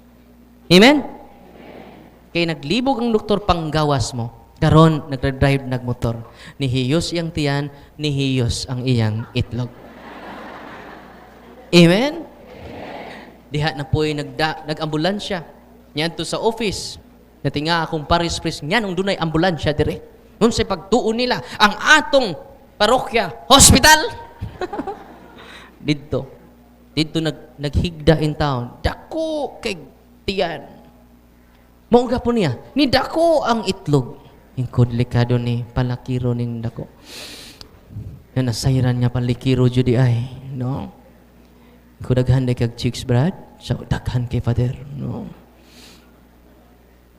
Amen? Kay naglibog ang doktor panggawas mo. Karon nagdadrive nagmotor. Nihiyos iyang tiyan, nihiyos ang iyang itlog. Amen? Diha na po'y nag-ambulansya. Yan to sa office. Natinga akong paris-pris. Yan ang dunay ambulansya dire. Nung sa pagtuon nila, ang atong parokya, hospital. Dito naghigda in town. Dako kay tiyan. Mauga po niya, ni dako ang itlog. Ingkod likado ni palakiro ning dako. Na nasayran niya palikiro judi ay, no? Ko daghan kag chicks brad, so daghan kay father, no?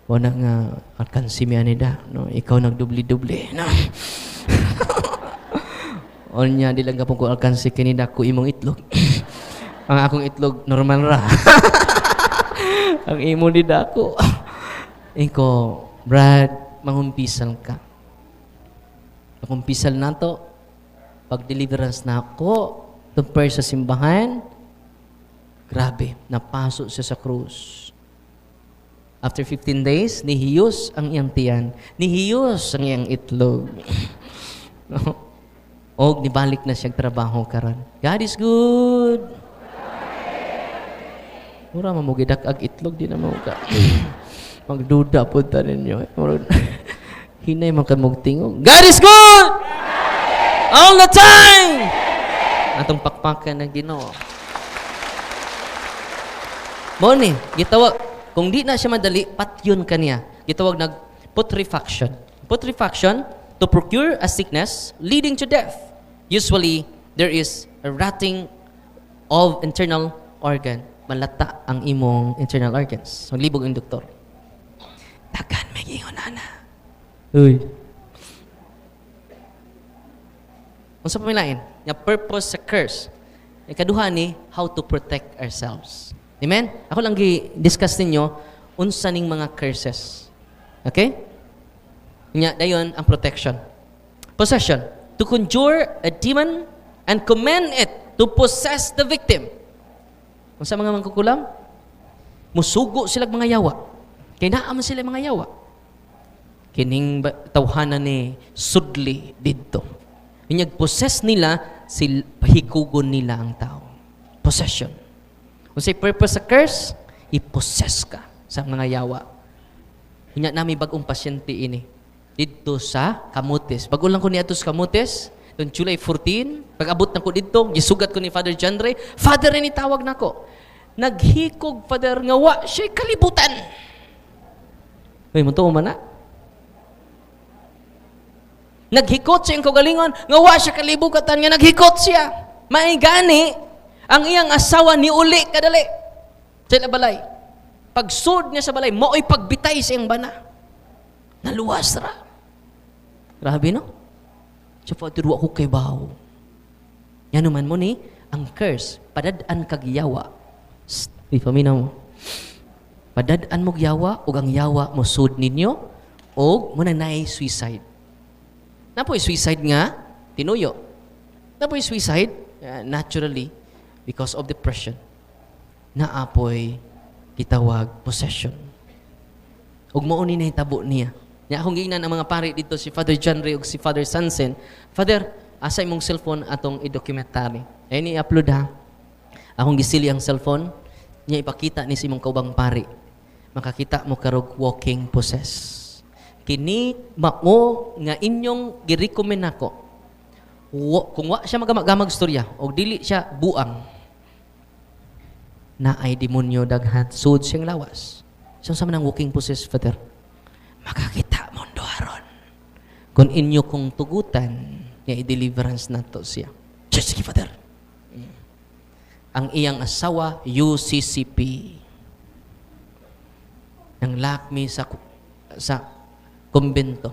Wala nga alkansi mi anida, no? Ikaw nagdubli-dubli, no? Onya di lang gapon ko alkansi kini dako imong itlog. Ang akong itlog normal ra. Ang imo di dako. Iko, brad, mangumpisal ka. Pag-umpisal na to, pag-deliverance na ako, tumpay sa simbahan, grabe, napasok siya sa krus. After 15 days, nihiyos ang iyang tiyan. Nihiyos ang iyang itlog. No? O nibalik na siya trabaho karon. God is good. Mura mamugidak ag itlog di na mo ka. Magduda po ta ninyo. Hinay man ka magtingog. God is good! All the time! Atong pakpakan ng Ginoo. Mo ni, gitawag, kung di na siya madali, patyon kaniya. Gitawag nag putrefaction. Putrefaction, to procure a sickness leading to death. Usually, there is a rotting of internal organ. Malata ang imong internal organs. Maglibog ang doktor. Tagan may gingon na. Uy. Unsa pa milain? Nga purpose sa curse. Ikaduha ni how to protect ourselves. Amen? Ako lang gi-discuss ninyo unsa ning mga curses. Okay? Nya dayon ang protection. Possession. To conjure a demon and command it to possess the victim. Unsa mga mangkukulam? Musugo sila mga yawa. Kay naa man sila mga yawa. Kining tawhanan ni sudli didto. Inyag possess nila, hikugon nila ang tao. Possession. Kung say purpose sa curse, i-possess ka sa mga yawa. Inya nami bagong pasyente ini. Dito sa Camotes. Bago lang ko ni atos Camotes, noong July 14, pag-abot na ko dito, gisugat ko ni Father John Ray, Father, ni tawag na ko. Naghikog, Father, nga wa siya'y kalibutan. Uy, munto mo man na. Naghikot siya ang kagalingon, nga wa siya kalibukatan, nga naghikot siya. Maigani, ang iyang asawa ni uli kadali. Sa balay. Pagsud niya sa balay, mao'y pagbitay sa iyang bana. Naluwas ra. Grabe, no? Siya, Father, wa ko kay bahaw. Yan naman mo ni, ang curse, padadaan kag yawa. Paminaw mo. Padadaan mo yawa, o ang yawa mo sud ninyo, o mo na suicide. Napoy suicide nga, tinuyo. Napoy suicide, naturally, because of depression. Naapoy, gitawag, possession. Ug mauni na hitabo niya. Nya akong giingnan ang mga pari dito si Father John Ray ug si Father Sansen. Father, asa imong cellphone atong i-documentary. Ay ni upload ha. Akong gisili ang cellphone, nya ipakita ni si imong kaubang pari. Makakita mo karog walking possess. Kini mao nga inyong gi-recommend nako. Kung wa siya magagamag storya o dili siya buang, na ay demonyo daghat sud siyang lawas. So sa manang walking possess, Father, makakita mo doharon. Kung inyo kong tugutan, nga i-deliverance nato siya. Sige, Father. Ang iyang asawa, UCCP. Nang lakmi sa kumbento.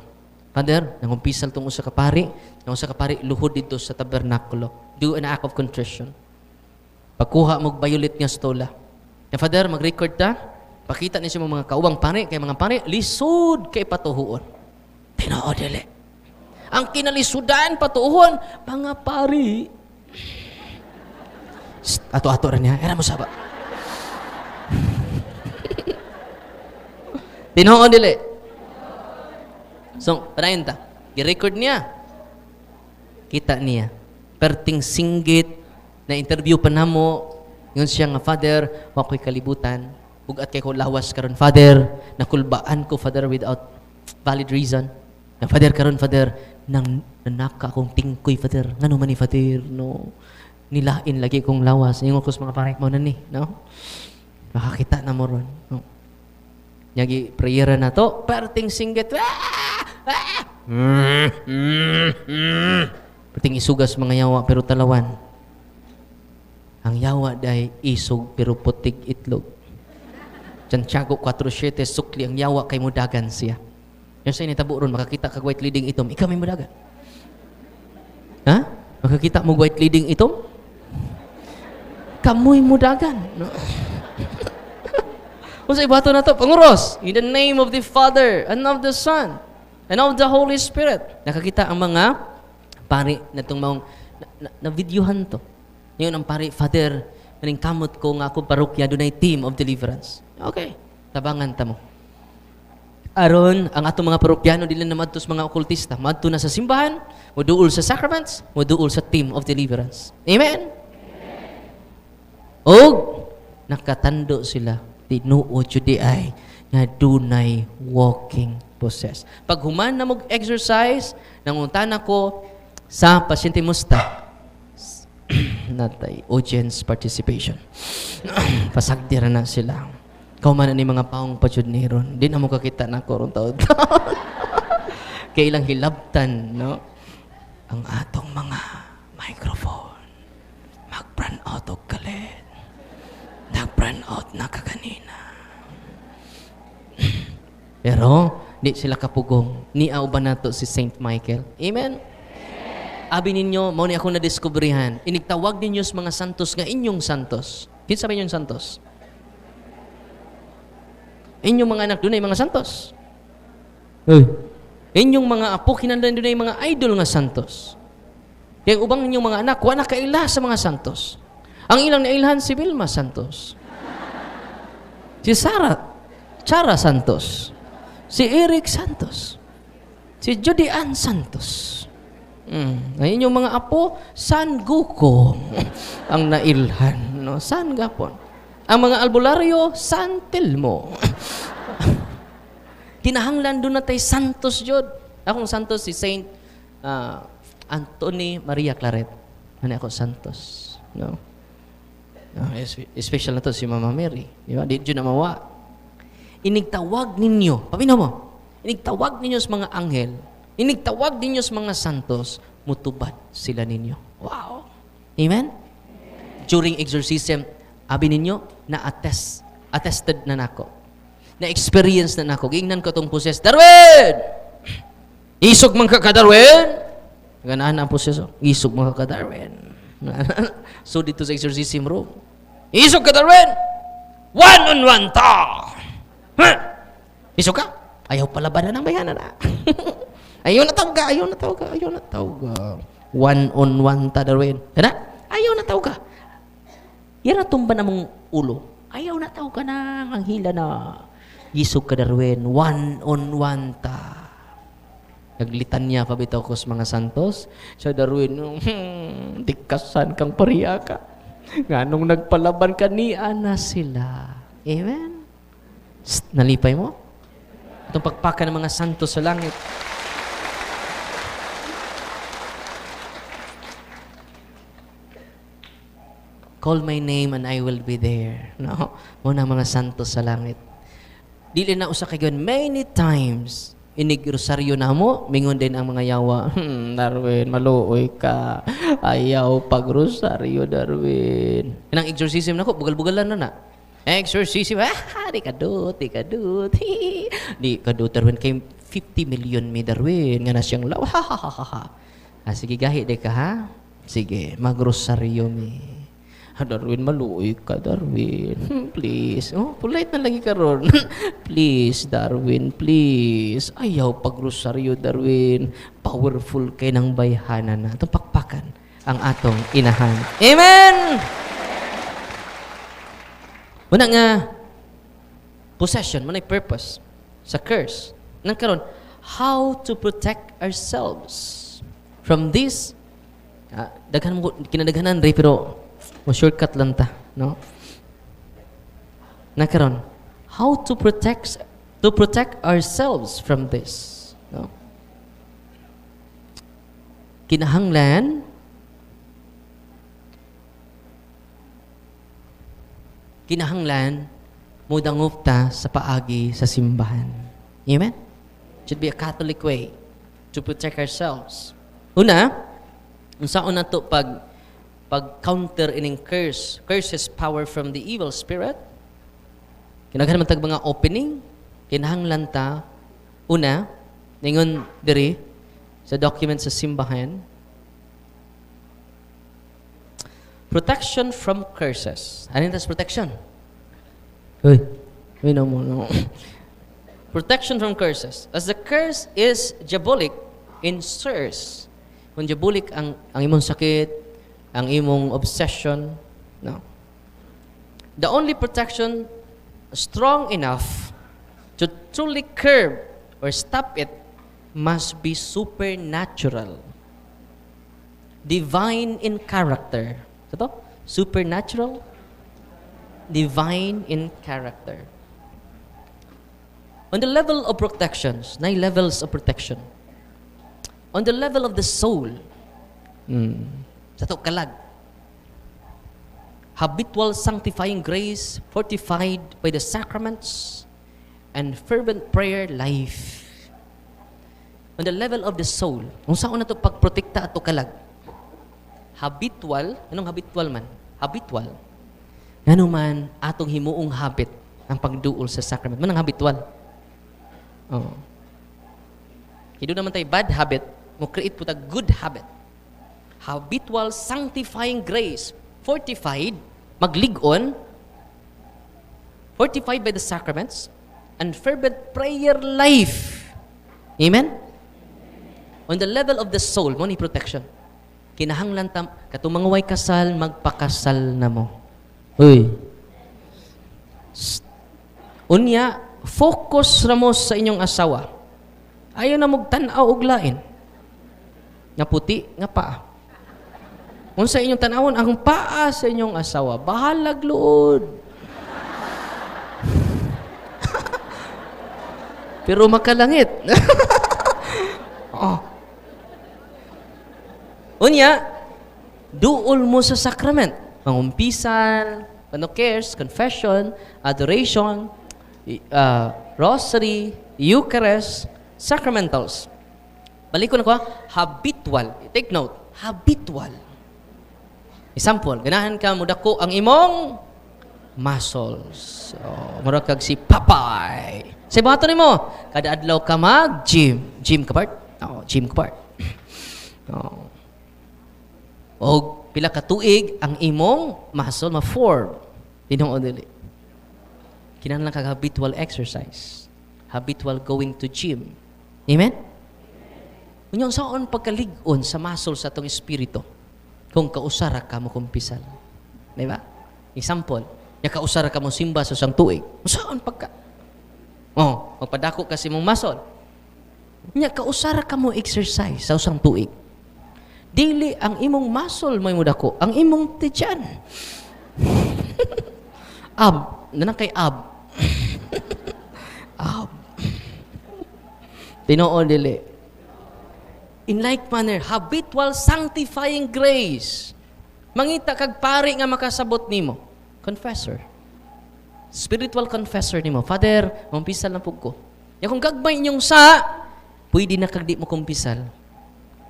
Father, nangumpisal itong usa ka pari, nang usa ka pari luhod dito sa tabernakulo. Do an act of contrition. Pagkuha mo violet nga stola. Na Father, mag-record ta, pakita niya sa mga kaubang pari, kay mga pari, lisod kay patuhuon. Tinoo dili. Ang kinalisudan, patuhuon, mga pari. Ato-ato rin niya, era mo saba. Tinoo dili. So, panayin ta. I-record niya. Kita niya. Perting singgit na interview pa na mo. Yun siya nga, Father, wako'y kalibutan. Bugat kay ko lawas karon, Father. Nakulbaan ko, Father, without valid reason. Na Father karon, Father, nang nanaka akong tingkoy, Father. Nga naman ni Father, no? Nilain lagi kong lawas. Yung kus mga parek mo na ni, no? Makakita na mo ron. No? Yagi prayer na to, perting singgit. Perting isugas mga yawa pero talawan. Ang yawa day isog pero putig itlog. Santiago 4:7 sukli ang yawa kay mudagan siya. Yung sa initabo ron, makakita kag white leading itom, ikaw may mudagan. Ha? Makakita mo white leading itom? Kamoy mudagan. No? Kung sa ibato na to, panguros, in the name of the Father, and of the Son, and of the Holy Spirit. Nakakita ang mga pari na itong mga na-videohan to. Ngayon ang pari, Father, maning kamot ko nga ako parokya, dunay team of deliverance. Okay, tabangan ta mo. Aron ang atong mga parokyano dili na madto sa mga okultista, madto na sa simbahan, moduol sa sacraments, moduol sa team of deliverance. Amen. Og nakatando sila tinuo jud di ay nga dunay walking possess. Pag human na mog exercise, nanguntan ako sa pasyente musta natay audience participation. Pasagdira na sila. Kauman ni mga paong pasyud ni ron. Di na mo kakita na ko ron taon. Kailang hilabtan, no? Ang atong mga microphone. Mag-brand out og kalit. Nag-brand out na kaganina. Pero, di sila kapugong. Niaw ba nato si Saint Michael? Amen? Abi ninyo, mao ni ako na-discoveryhan. Inigtawag ninyo sa mga santos nga inyong santos. Kinsa ba inyong santos? Inyong mga anak dunay mga santos. Inyong mga apo kinahanglan dunay mga idol nga santos. Kaya ubang inyong mga anak wa na kaila sa mga santos. Ang ilang nailhan si Vilma Santos. Si Chara Santos. Si Eric Santos. Si Judy Ann Santos. Ang inyong mga apo San Guko ang nailhan, no? San Gapon. Ang mga albularyo, San Telmo. Kinahanglan doon na tayo santos jud. Akong santos si Saint Anthony Maria Claret. Ano ako santos? No? Special na to si Mama Mary. Di ba? Di dyan na mawa. Inigtawag ninyo. Paminaw mo. Inigtawag ninyo sa mga anghel. Inigtawag ninyo sa mga santos. Mutubad sila ninyo. Wow. Amen? During exorcism, abi ninyo, attested na nako. Na-experience na nako. Gingnan ko itong poses. Darwin! Isog man ka ka, Darwin! Ganahan ang poses. Isog man ka ka, Darwin. So, dito sa exorcism room. Isog ka, Darwin! One on one ta! Huh? Isog ka? Ayaw palabanan ng bayanan na. Ayaw na tawag ka, ayaw na tawag ka, ayaw na tawag ka. One on one ta, Darwin. Kana? Ayaw na tawag ka. Yan ang tumba na mong ulo. Ayaw na tao ka na, ang hila na. Isog ka, Darwin. One on one ta. Naglitan niya, pabitaw ko sa mga santos. Sa Darwin, dikasan kang pariya ka. Nga nung nagpalaban ka, niya na sila. Amen? Nalipay mo? Itong pagpaka ng mga santos sa langit. Call my name and I will be there. No? Muna mga santos sa langit. Dili na usa kay many times inigrosaryo na mo, mingon din ang mga yawa. Darwin, maluoy ka. Ayaw pagrosaryo, Darwin. Inang exorcism na ko, bugal-bugalan na na. Exorcism, di kadut, di kadut. Di kadut, Darwin, kay 50 million mi, Darwin. Nga na siyang law, sige, gahi de ka, ha? Sige, magrosaryo mi. Darwin, maluoy ka, Darwin. Please. Oh, polite na lagi ka ron. Please, Darwin, please. Ayaw pagrosaryo, Darwin. Powerful kay ng bayhanan na. Itong pakpakan ang atong inahan. Amen! Una nga, possession, manay purpose sa curse. Nang karon, how to protect ourselves from this. Daghan mo, kinadaghanan rin, pero shortcut lang ta, no? Nakaron, how to protect ourselves from this, no? Kinahanglan mudangup ta sa paagi sa simbahan. Amen? Should be a Catholic way to protect ourselves. Una, unsaon na to pag-counter ining curse. Curse is power from the evil spirit. Kinaghan man tag mga opening, kinahanglan ta, una, ningon diri, sa document sa simbahan, protection from curses. Ano tas protection? Uy, no. Protection from curses. As the curse is diabolic in source. Kung diabolic ang imong sakit, ang imong obsession, no? The only protection strong enough to To truly curb or stop it must be supernatural. Divine in character. Ito? Supernatural. Divine in character. On the level of protections, 9 levels of protection. On the level of the soul, sa ito kalag, habitual sanctifying grace fortified by the sacraments and fervent prayer life. On the level of the soul, kung saan na ito pagprotekta at ito kalag, habitual, anong habitual man? Habitual. Ngano man atong himuong habit ang pagduol sa sacrament. Manang habitual. Oh. Hindi naman tayo bad habit, mo create po ta good habit. Habitual sanctifying grace, fortified, magligon, fortified by the sacraments, and fervent prayer life. Amen? On the level of the soul, mo ni protection. Kinahanglan tam, katong mga way kasal, magpakasal na mo. Uy. Unya, focus ramos sa inyong asawa. Ayaw na magtanaw og lain. Nga puti, nga paa. Kung sa inyong tanawon, ang paa sa inyong asawa, bahalag luod. Pero makalangit. Oh. Unya, duol mo sa sacrament. Pangumpisan, cares, confession, adoration, rosary, Eucharist, sacramentals. Balik ko na ko, habitual. Take note, habitual. Example, ganahan ka mudako ang imong muscles. So, murakag si Papay. Sa bato ni mo, kada adlaw ka mag-gym. Gym ka part? Oo, gym ka part. Oo. O pila ka tuig ang imong muscle ma-form. Dinong odili. Kinahanglan kag habitual exercise. Habitual going to gym. Amen? Unyong saon pagkalig-on sa muscle sa atong espiritu kung kausara ka mo kumpisal. Di ba? Example, ya kausara ka mo simba sa isang tuig. Saan pagka? Oh, magpadako kasi mong muscle. Nya kausara ka mo exercise sa isang tuig. Dili ang imong muscle may mudako, ang imong tiyan. Ab, nanang kay ab. Ab. Tinuod dili. In like manner, habitual sanctifying grace. Mangita kag pari nga makasabot nimo. Confessor. Spiritual confessor nimo. Father, mampisal na pug ko. Ya kung gagmay inyong sa, pwede na kag di mo kumpisal.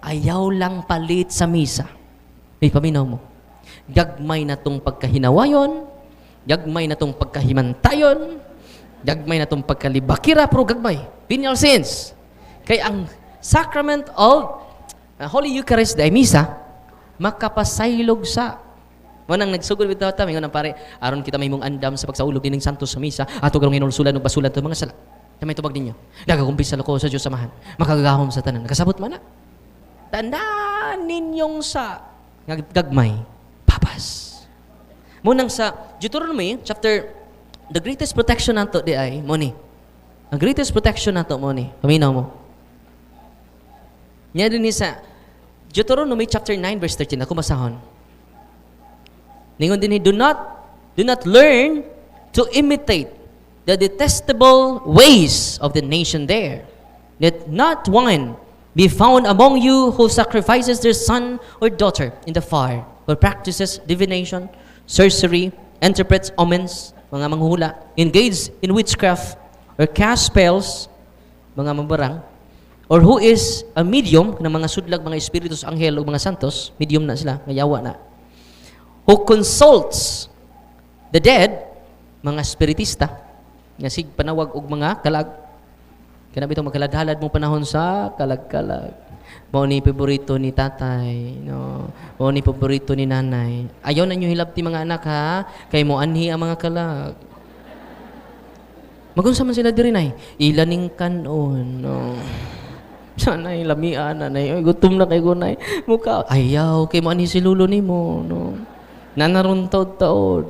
Ayaw lang palit sa misa. May paminaw mo. Gagmay na tong pagkahinawayon, gagmay na tong pagkahimantayon, gagmay na tong pagkalibakira, pero gagmay. Venial sins. Kay ang sacrament of Holy Eucharist dahil misa, makapasaylog sa. Manang nagsugod bitaw ta, mingon pare, aron kita may mong andam sa pagsaulog dining santos sa misa, ato karong hinulsulan ug basulan to mga sala. Tamay tubag ninyo. Nagakumpisal ako sa Dios samahan. Makagagahom sa tanan. Nakasabot man na. Tandaan ninyong sa gagmay, papas. Munang sa Deuteronomy chapter, the greatest protection nato di ay mo ni. Ang greatest protection nato mo ni. Paminaw mo. Nya din sa Deuteronomy chapter 9 verse 13 ako basahon. Ningon din do not learn to imitate the detestable ways of the nation there. Let not one be found among you who sacrifices their son or daughter in the fire, or practices divination, sorcery, interprets omens, mga manghula, engage in witchcraft, or cast spells, mga mambarang, or who is a medium ng mga sudlag, mga espiritus, anghel, o mga santos, medium na sila, ngayawa na, who consults the dead, mga spiritista, nga sig panawag og mga kalag, kaya bitong magkaladhalad mong panahon sa kalag-kalag. Mao ni paborito ni tatay, no. Mao ni paborito ni nanay. Ayaw na nyo hilabti mga anak ha, kay mo anhi ang mga kalag. Magunsa man sila diri nay, ilaning kanon, no. Sanay lamian nanay, oy gutom na kay gunay. Muka ayaw kay mo anhi si lulo nimo, no. Nanaron taod-taod.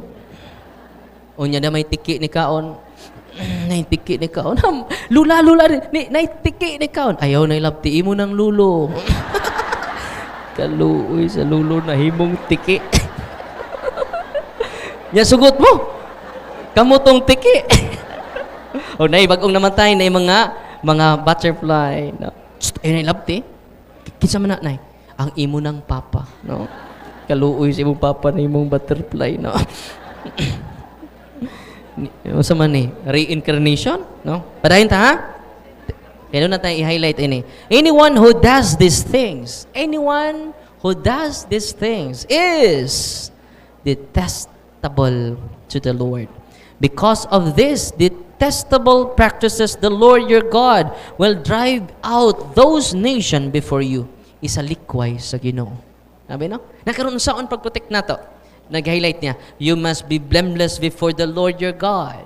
Unya na may tiki ni kaon. Naitiki ni kaon. Lula, naitiki ni kaon. Ayaw na ilapti mo ng lulo. Kaluoy sa lulo na himong tiki. Nya sugot mo. Kamutong tiki. O nay bagong namatay na mga butterfly. No? Ayaw na ilapti. Kinsa man na, nay? Ang imo ng papa. No? Kaluoy sa imong papa na imong butterfly. No? Sa man eh, reincarnation, no? Padayon ta ha? Kaya na tayo i-highlight ini. Anyone who does these things is detestable to the Lord. Because of this detestable practices, the Lord your God will drive out those nations before you. Isa likway sa Ginoo. Sabi no? Nakaroon saan pag-protect na to? Nag-highlight niya, you must be blameless before the Lord your God.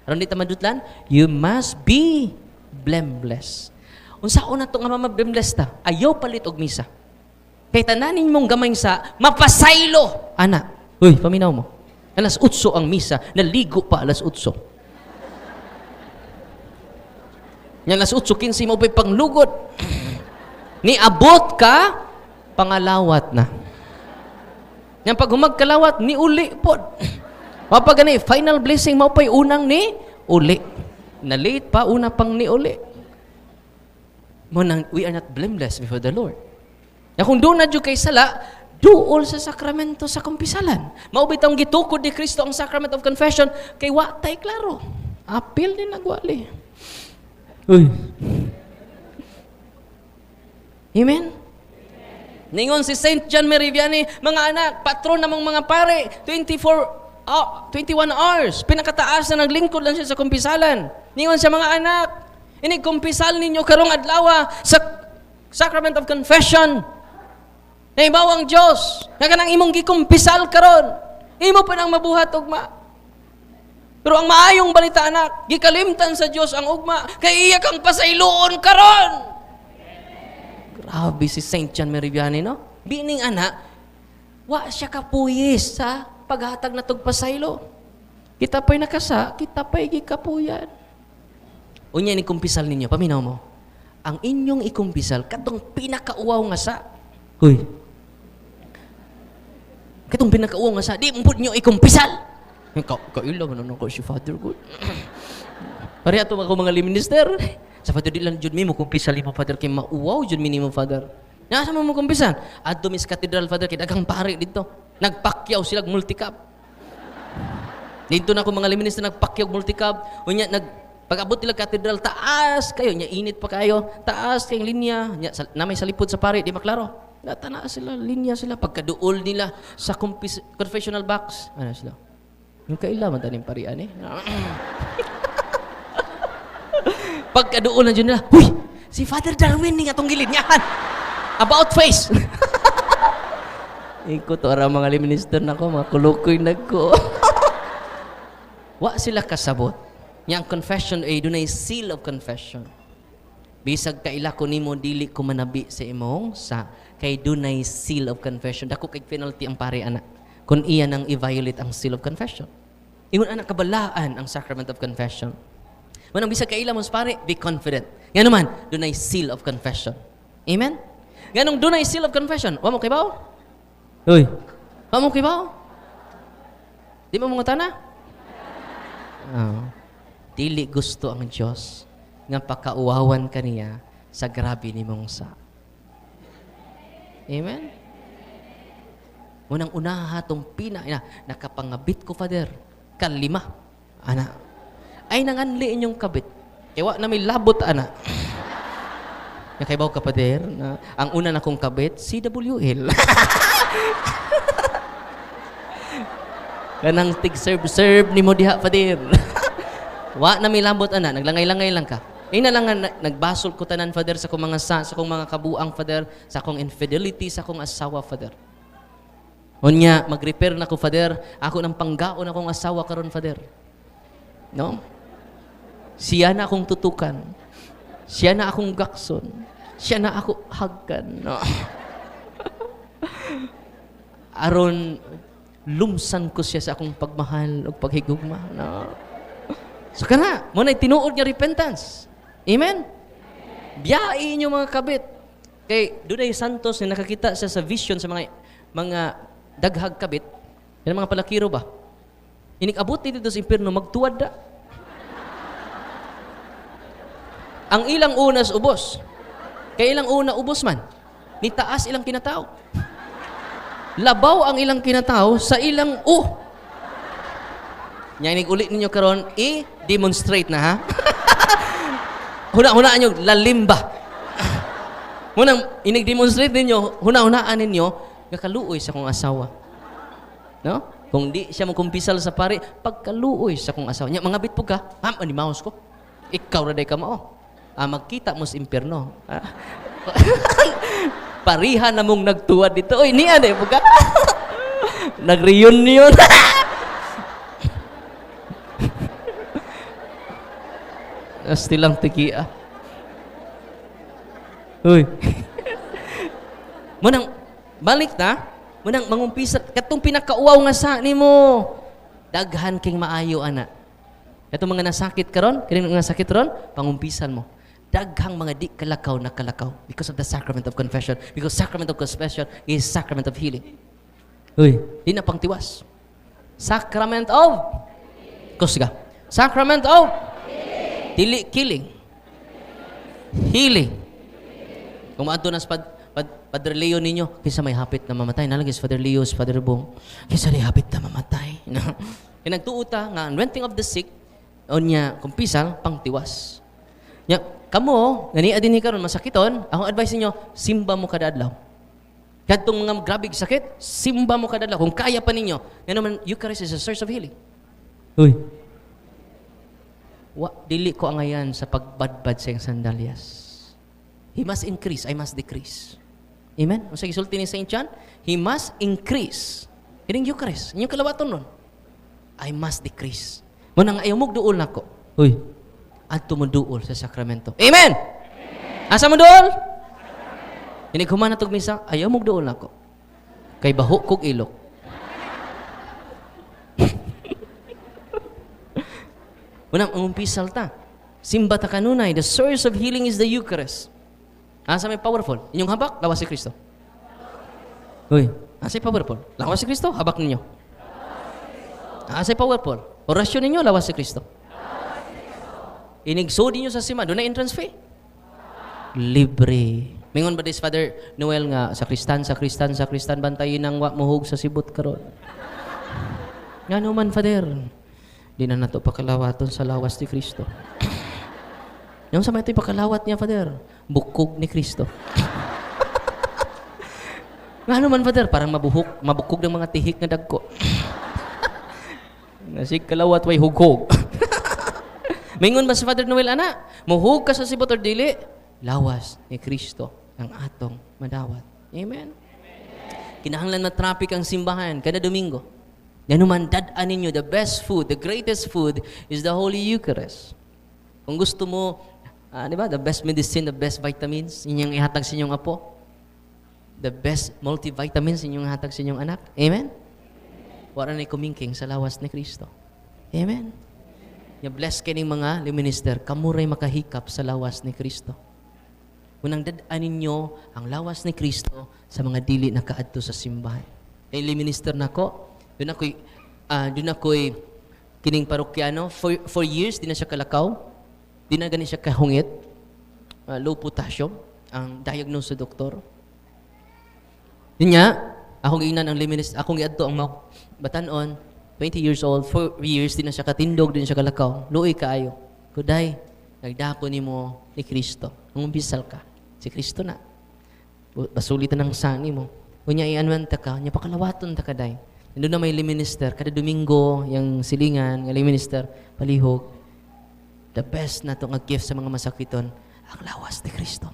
Aron dito madutlan, you must be blameless. Unsaon na to nga mablameless ta? Ayaw palit og misa. Kay tananin mong gamay sa mapasaylo. Ana, uy, paminaw mo. Alas 8 ang misa, naligo pa alas 8. Nya alas 8:15 mo pa'y panglugod. Niabot ka, pangalawat na. Yang pag humagkalawat, ni uli po. Mapag gani, final blessing, maupay unang ni uli. Na-late pa, una pang ni uli. We are not blameless before the Lord. Na kung doon na dyo kay sala, duol sa sakramento sa kumpisalan. Maubit ang gitukod ni Kristo ang sacrament of confession, kay watay klaro. Apil din nagwali. Uy. Amen? Ningon si Saint John Meriviani, mga anak, patron namang mga pare, 21 hours, pinakataas na naglingkod lang siya sa kumpisalan. Ningon siya, mga anak, kumpisal ninyo karong adlaw sa sacrament of confession. Naibaw ang Diyos, nga kanang imong gikumpisal karon, imo pa nang mabuhat ugma. Pero ang maayong balita, anak, gikalimtan sa Diyos ang ugma, kay iya kang pasayloon karon. Grabe si Saint John Meriviani, no? Bining anak, wa siya kapuyis sa paghatag na tugpasaylo. Kita pa'y nakasa, kita pa'y gikapuyan. Unya ni kumpisal ninyo, paminaw mo. Ang inyong ikumpisal, katong pinakauwaw nga sa. Huy. Katong pinakauwaw nga sa, di mo nyo ikumpisal. Kaila, manunong ko si Father God. Pari ato mga minister. Sa Father, di lang dyan mo kumpisal mo, Father, kay mauwaw dyan mo, Father. Nasa mo kumpisan? Adto mis Cathedral, Father, kay dagang pare dito. Nagpakyaw sila, multicab. Dito na ako mga liminister, nagpakyaw, multicab. Unya, pag-abot nila Cathedral, taas kayo. Nya, init pa kayo. Taas kayong linya. Nya, na may salipod sa pare, di maklaro. Natana sila, linya sila. Pagkaduol nila sa confessional box. Ano sila? Yung kailaman tanim parian eh. Pagkadoon na dyan nila, huy, si Father Darwin ni atong gilid niyahan. About face. Iko to ara mga liminister na ko, mga kulukoy nagko. Wa sila kasabot. Yang confession ay dunay seal of confession. Bisag kaila ko nimo dili ko manabi sa imong sa kay dunay seal of confession. Dako kay penalty ang pare anak. Kung iya nang i-violate ang seal of confession. Ingon anak kabalaan ang sacrament of confession. Manang bisag kaila mo pare, be confident. Nga naman, dunay seal of confession. Amen? Ganong dunay seal of confession. Wa mo kibaw? Uy. Wa mo kibaw? Di mo mga tana? Dili gusto ang Diyos nga pakauwawan kaniya sa grabe ni mong sa. Amen? Munang unaha tong nakapangabit ko, Father, kalima. Ana. Ay nanganli inyong kabit. Ewa na may labot, ana. Nakaibaw ka, Pader, na ang una na kong kabit, CWL. Kanang tig-serve ni mo diha, Pader. Wa na may labot, ana. Naglangay-langay lang ka. Ay na lang nagbasol ko tanan, Father, sa kong mga sa kong mga kabuang, Father, sa kong infidelity, sa kong asawa, Father. Unya, mag-repair na ko, Father. Ako ng panggaon akong asawa karon, Father. No? Siya na akong tutukan. Siya na akong gakson. Siya na ako hagkan. No? Aron, lumsan ko siya sa akong pagmahal o paghigugma. No? So kana, mo na tinuod nga repentance. Amen? Biyain yung mga kabit. Kay Duday Santos na nakakita siya sa vision sa mga daghag kabit, yan mga palakiro ba? Inig-abot dito sa impyerno, magtuwad da. Ang ilang unas ubos. Kay ilang una ubos man. Ni taas ilang kinatao. Labaw ang ilang kinatao sa ilang Nya inig-ulit ninyo karon, i-demonstrate na ha. Huna-hunaan nyo, lalimba. Munang inig-demonstrate ninyo, huna-hunaan ninyo, nakaluoy sa kong asawa. No? Kung di siya magkumpisal sa pari, pagkaluoy sa kong asawa. Nya, mga bitpog ka, animaos ko. Ikaw raday ka mao. Magkita mo sa impyerno. Parihan na mong nagtuwad dito. Oy, niya day po ka. Nag-reunion. Stilang tikia. Uy. Munang balik na, munang mangumpisa katong pinakauwaw nga sa nimo. Daghan king maayo ana. Katong mga nasakit karon, kini nga sakit ron, pangumpisan mo. Daghang mga di kalakaw na kalakaw because of the sacrament of confession. Because sacrament of confession is sacrament of healing. Uy, di na pangtiwas. Sacrament of kusga. Sacrament of dili killing. Healing. Kung maadto na sa Padre Leo ninyo, kinsa may hapit na mamatay. Nalagis Father Leo, Father Bong. Kinsa may hapit na mamatay. Kinagtuuta nga, anointing of the sick, o niya, kumpisal, pangtiwas. Nya, kamo, ganiya din karon masakiton, akong advice ninyo, simba mo kada adlaw. Kadtong mga grabig sakit, simba mo kada adlaw. Kung kaya pa ninyo, nga naman, Eucharist is a source of healing. Uy. Dili ko angayan sa pagbadbad sa iyang sandalyas. He must increase, I must decrease. Amen? Kung sa gisulti ni Saint John, he must increase. Ining Eucharist, inyong kalawaton nun. I must decrease. Munang ayaw mong duol na ko. Uy, adto mo duol sa sakramento. Amen! Asa mo duol? Inig humana tog misa, ayaw mong duol na ko. Kay baho kog ilok. Munang ang umpisal ta. Simba ta kanunay. The source of healing is the Eucharist. Asa may powerful? Inyong habak, lawas si Kristo. Uy, asa powerful? Lawas si Kristo, habak ninyo. Asa powerful? Orasyon ninyo, lawas si Kristo. Inigso ninyo sa sima, doon na entrance fee. Libre. Mingon ba this Father Noel nga, sakristan, bantayin ang muhog sa sibot karon. Nga naman, Father. Di na nato pakalawaton sa lawas ni Kristo. Yung sa may ito'y pakalawat niya, Father, bukog ni Kristo. Nga naman, Father, parang mabukog ng mga tihik na dagko. Nasig kalawat way hugog. Mingon ba sa Father Noel, ana? Muhug ka sa sibot or dili? Lawas ni Kristo ang atong madawat. Amen? Kinahanglan na traffic ang simbahan kada Domingo. Yan naman, dadaan ninyo, the best food, the greatest food is the Holy Eucharist. Kung gusto mo, di ba, the best medicine, the best vitamins, inyong ihatag sa inyong apo. The best multivitamins, inyong ihatag sa inyong anak. Amen? Wala na kumingking sa lawas ni Kristo. Amen? Yung bless kaning mga liminister, kamuray makahikap sa lawas ni Kristo. Unang dadaan ninyo ang lawas ni Kristo sa mga dili na kaadto sa simbahan. Kay liminister na ko, doon ako'y kining parokyano. For years, di na siya kalakaw. Di na gani siya kahungit. Low potassium. Ang diagnose sa doktor. Yun nga, akong inan ang liminist, akong iadto ang batanon, 20 years old, 4 years, di na siya katindog, di na siya kalakaw. Luoy kaayo. Kuday, nagdako ni mo ni Kristo. Nung umbisal ka, si Kristo na. Basulitan ang sani mo. Kunya ianwanta ka, niya pakalawaton ta kaday. Doon na may liminister, kada Domingo, yung silingan, yung liminister, palihog. The best na itong gift sa mga masakiton, ang lawas ni Kristo.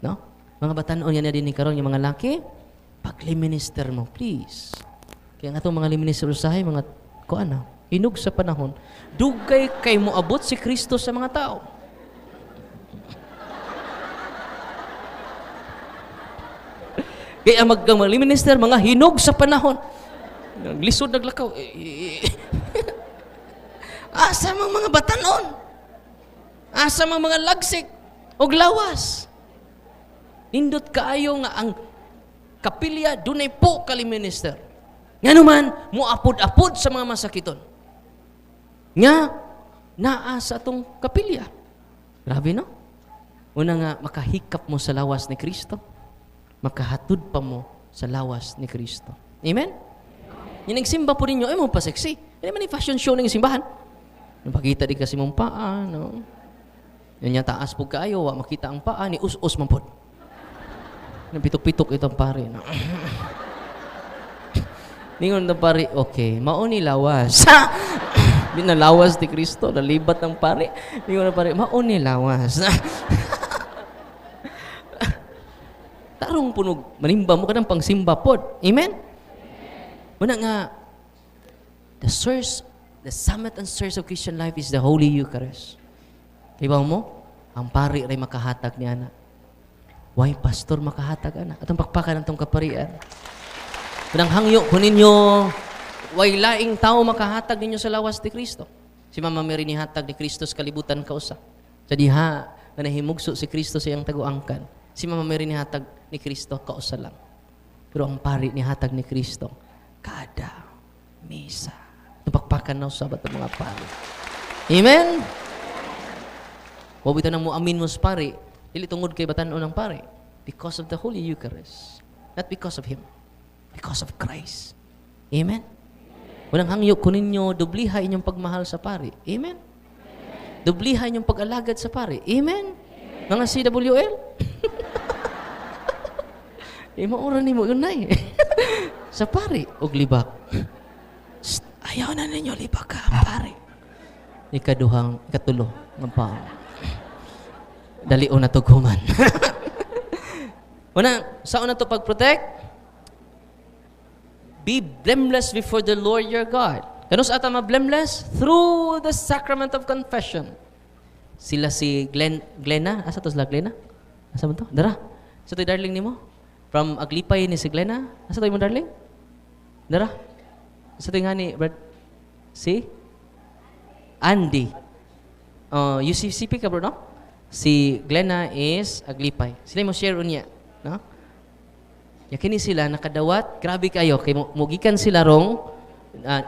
No? Mga batanon yan na din ni karon yung mga laki, pag-liminister mo, please. Kaya nga itong mga liminister usahay, mga kuana, hinog sa panahon, dugay kay mo abot si Kristo sa mga tao. Kaya mga liminister, mga hinog sa panahon. Lisod naglakaw. Asa mang mga batanon? Asa mang mga lagsik og lawas? Nindot kaayo nga ang kapilya dunay po kali minister. Nga naman, muapod-apod sa mga masakiton. Nga, naa sa atong kapilya. Grabe, no? Una nga, makahikap mo sa lawas ni Kristo. Makahatod pa mo sa lawas ni Kristo. Amen? Yung nagsimba po ninyo, ay mo pa sexy. Hindi man yung fashion show ng simbahan. Napakita di kasi mong paa, no? Yan yung taas po kayo, makita ang paa, ni us-us man po. Napitok-pitok itong pare, no? Ningon na pare, okay, mauni lawas. Di na lawas ni Kristo, nalibat ng pare. Ningon na pare, mauni lawas. Tarong punog, manimba mo ka ng pangsimba pod. Amen? Una nga, the source, the summit and source of Christian life is the Holy Eucharist. Ibaw mo, ang pari ray makahatag ni ana. Why pastor makahatag ana? Atong pakpakan atong kaparian. Unang hangyo ko ninyo, way laing tao makahatag ninyo sa lawas ni Kristo. Si Mama Mary ni hatag ni Kristo sa kalibutan kausa. Sa diha, na nahimugso si Kristo sa iyang taguangkan. Si Mama Mary ni hatag ni Kristo kausa lang. Pero ang pari ni hatag ni Kristo, kada misa. Tupakpakan na usabat ang mga pari. Amen? Wabito na mo amin mo sa pari, dili tungod kay batanon ng pari. Because of the Holy Eucharist. Not because of Him. Because of Christ. Amen? Walang hangyo ko ninyo, dubliha inyong pagmahal sa pari. Amen? Dubliha inyong pag-alagad sa pari. Amen? Mga CWL? Mauran ni mo yun na sa pari, og libak. Ayaw na ninyo, libak ka, pari. Ikatulo, ng pao. Dalion na to guman. Una, saan na to pag-protect? Be blameless before the Lord your God. Kano sa ata ma-blameless? Through the sacrament of confession. Sila si Glenna. Asa to sila Glenna? Asa mo to? Dara. Asa to darling ni mo? From Aglipay ni si Glenna. Asa to mo darling? Dara. Asa to nga ni Brad? Si? Andy. UCCP ka bro, no? Si Glenna is Aglipay. Sila mo share unya. No? Yakini sila nakadawat, grabe kayo, kay mugikan sila rong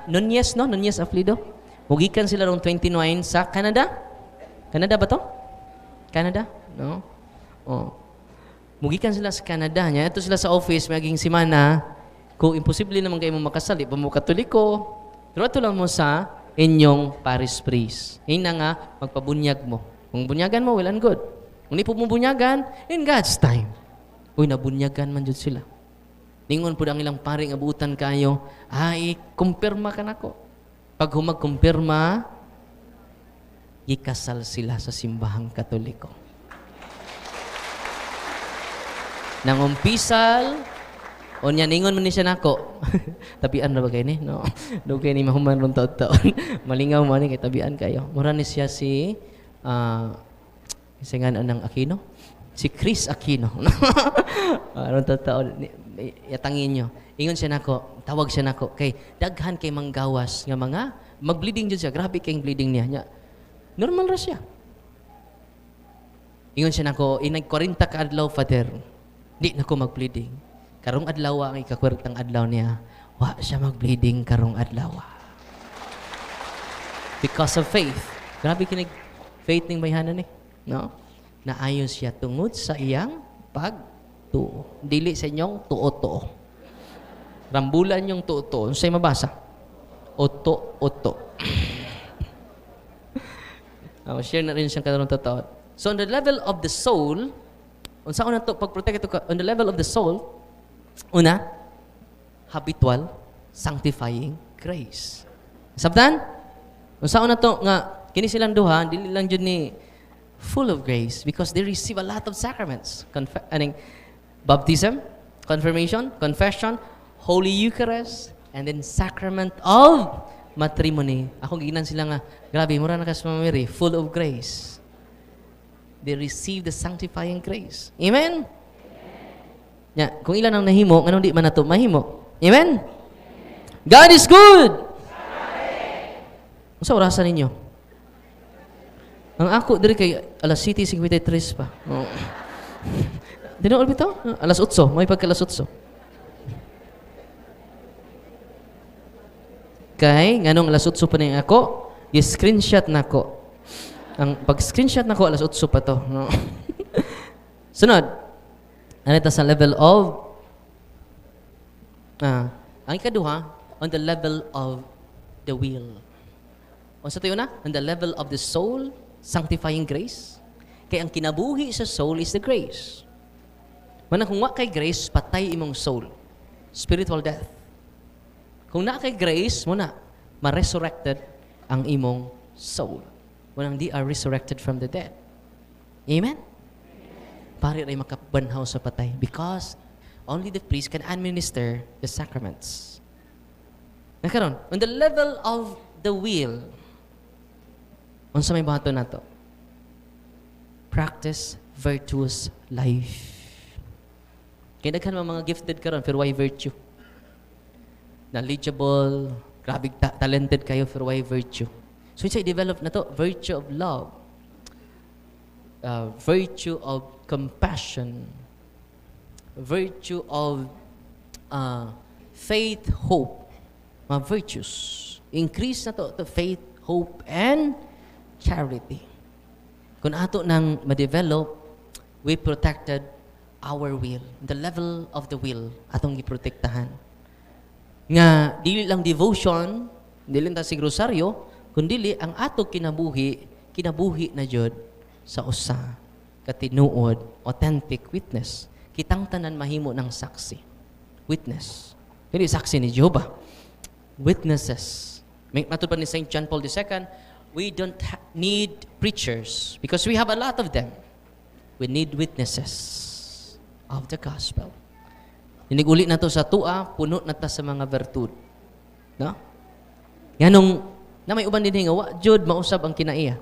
Nunez, no? Nunez Aflido. Mugikan sila rong 29 sa Canada. Canada ba to? Canada? No? Oh. Mugikan sila sa Canada niya. Ito sila sa office, maging simana. Kung imposible naman kayo makasali, pa mo katoliko. Pero ito lang mo sa inyong parish priest. Yun na nga, magpabunyag mo. Kung bunyagan mo, well and good. Kung di po mo bunyagan, in God's time. Uy, nabunyagan man dyan sila. Ningon po ang ilang paring abutan kayo, ay, kumpirma ka na ko. Pag humag-kumpirma, ikasal sila sa simbahang katoliko. Nang umpisal, o niya, ningon mo ni siya nako. Tabian na ba kayo ni? No. Doon kayo ni mahuman ron taon-taon. Malingaw mo ni, kay tabian kayo. Mura ni siya si, isingan ng Aquino? Si Chris Aquino. Ron taon, yatangin nyo. Ingon siya nako, tawag siya nako, kay daghan kay manggawas nga mga, mag-bleeding dyan siya. Grabe kayong bleeding niya. Normal ra siya. Ingon siya nako, inag 40 ka adlaw, Father. Di na ko mag-bleeding. Karong adlaw ang ikakwertang adlaw niya, wa siya mag-bleeding karong adlaw. Because of faith. Grabe kinig faith ning bayhanan no? Naayon siya tungod sa iyang pagtuo. Dili sa inyong tuo-tuo. Rambulan yung tuo-tuo. Ano sa'yo mabasa? Oto-oto. Share na rin siyang karoon tataon. So on the level of the soul, unsa ko na to pag-protect ito on the level of the soul, una, habitual, sanctifying grace. Sabdan? Unsa ko na to nga, kini silang duha, dili lang dyan ni full of grace because they receive a lot of sacraments. Baptism, confirmation, confession, Holy Eucharist, and then sacrament of matrimony. Ako giginan sila nga, grabe, mura na kas Mama Mary, full of grace. They receive the sanctifying grace. Amen? Ya, kung ilan ang nahimo, anong di man nato mahimo. Amen? God is good! Sa orasan ninyo? Ang ako diri kay alas 7:53 pa. Oh. Dino bitaw? Alas 8, may pagka alas 8. Kay nganong alas 8 pa ning ako, i-screenshot nako. Ang pag-screenshot nako alas 8 pa to. No? Sunod. Ano ito sa level of ang ikaduha, on the level of the will. O sa tayo na, on the level of the soul, sanctifying grace. Kaya ang kinabuhi sa soul is the grace. Manang kung wa kay grace, patay imong soul. Spiritual death. Kung na kay grace, muna, ma-resurrected ang imong soul. Manang di are resurrected from the dead. Amen? Pari rin makabanhaw sa patay because only the priest can administer the sacraments. Nakaroon, on the level of the will, unsa may bato na to? Practice virtuous life. Kaya daghan mga gifted karon pero why virtue? Knowledgeable, grabe talented kayo pero why virtue? So it's develop na to, virtue of love, virtue of compassion, virtue of faith, hope, mga virtues. Increase na to faith, hope, and charity. Kung ato nang ma-develop, we protected our will. The level of the will, atong giprotektahan. Nga, dili lang devotion, dili lang ta si rosaryo, kundi ang ato kinabuhi na jud sa usa, katinuod, authentic witness. Kitang tanan mahimo ng saksi. Witness. Hindi saksi ni Jehovah. Witnesses. May matod pa ni St. John Paul II, we don't need preachers because we have a lot of them. We need witnesses of the gospel. Iniguli na to sa tua, puno na ta sa mga virtud. No? Yanong, na may uban din nga, wa jud mausab ang kinaiya.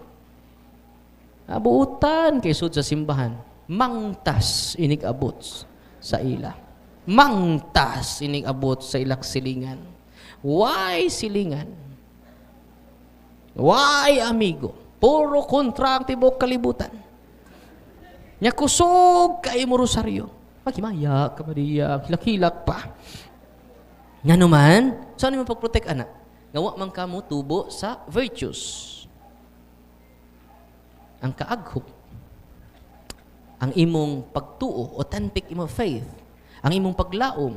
Abuutan kay sud sa simbahan. Mangtas inig-abot sa ila. Mangtas inig-abot sa ilak silingan. Why silingan? Why amigo? Puro kontra ang tibok kalibutan. Nya kusog kay mo rosaryo. Magimaya ka Maria, hilak-hilak pa. Nga naman, saan mo pag-protect anak? Ngawa man ka mo tubo sa virtues. Ang kaaghok, ang imong pagtuo, authentic imong faith, ang imong paglaom,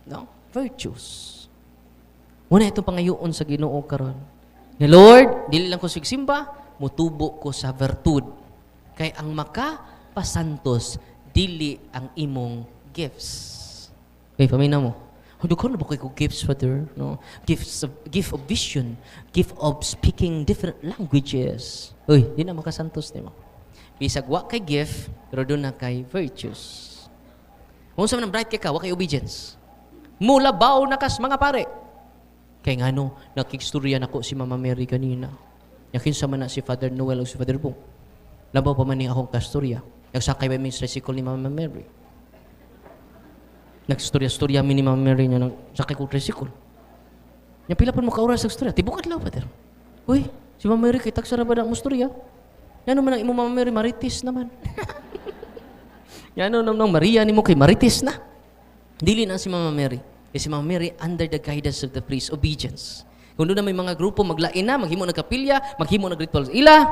no? Virtues. Muna itong pangayoon sa Ginoo karon. Nga Lord, dili lang ko sigsimba, mutubo ko sa virtud. Kay ang makapasantos, dili ang imong gifts. Okay, pamina mo. Dughan na ba ko gifts, Father? No? Gift of vision, gift of speaking different languages. Uy, di na makasantos ni mo. Bisag wa kay gift, pero doon na kay virtues. Kung sa manang bright ka, wa kay obedience. Mula baw na kas mga pare. Kay nga no, nakiksturya na ko si Mama Mary kanina. Yakin sa man na si Father Noel o si Father Bong. Labaw pa man ni akong kasturya. Nagsakay ba yung tricycle ni Mama Mary. Nagstorya-storya mi ni Mama Mary niya nang sakay ko tricycle. Nya pila pa mo ka oras sa storya. Tibukat lang, Father. Uy, si Mama Mary kay tagsara ba na mo storya? Yan naman ang imo Mama Mary, maritis naman. Yan naman Maria ni mo kay maritis na. Dili na si Mama Mary. Si Mama Mary under the guidance of the priest, obedience. Kung doon na may mga grupo, maglain na, maghimo na kapilya, maghimo na rituals. Ila,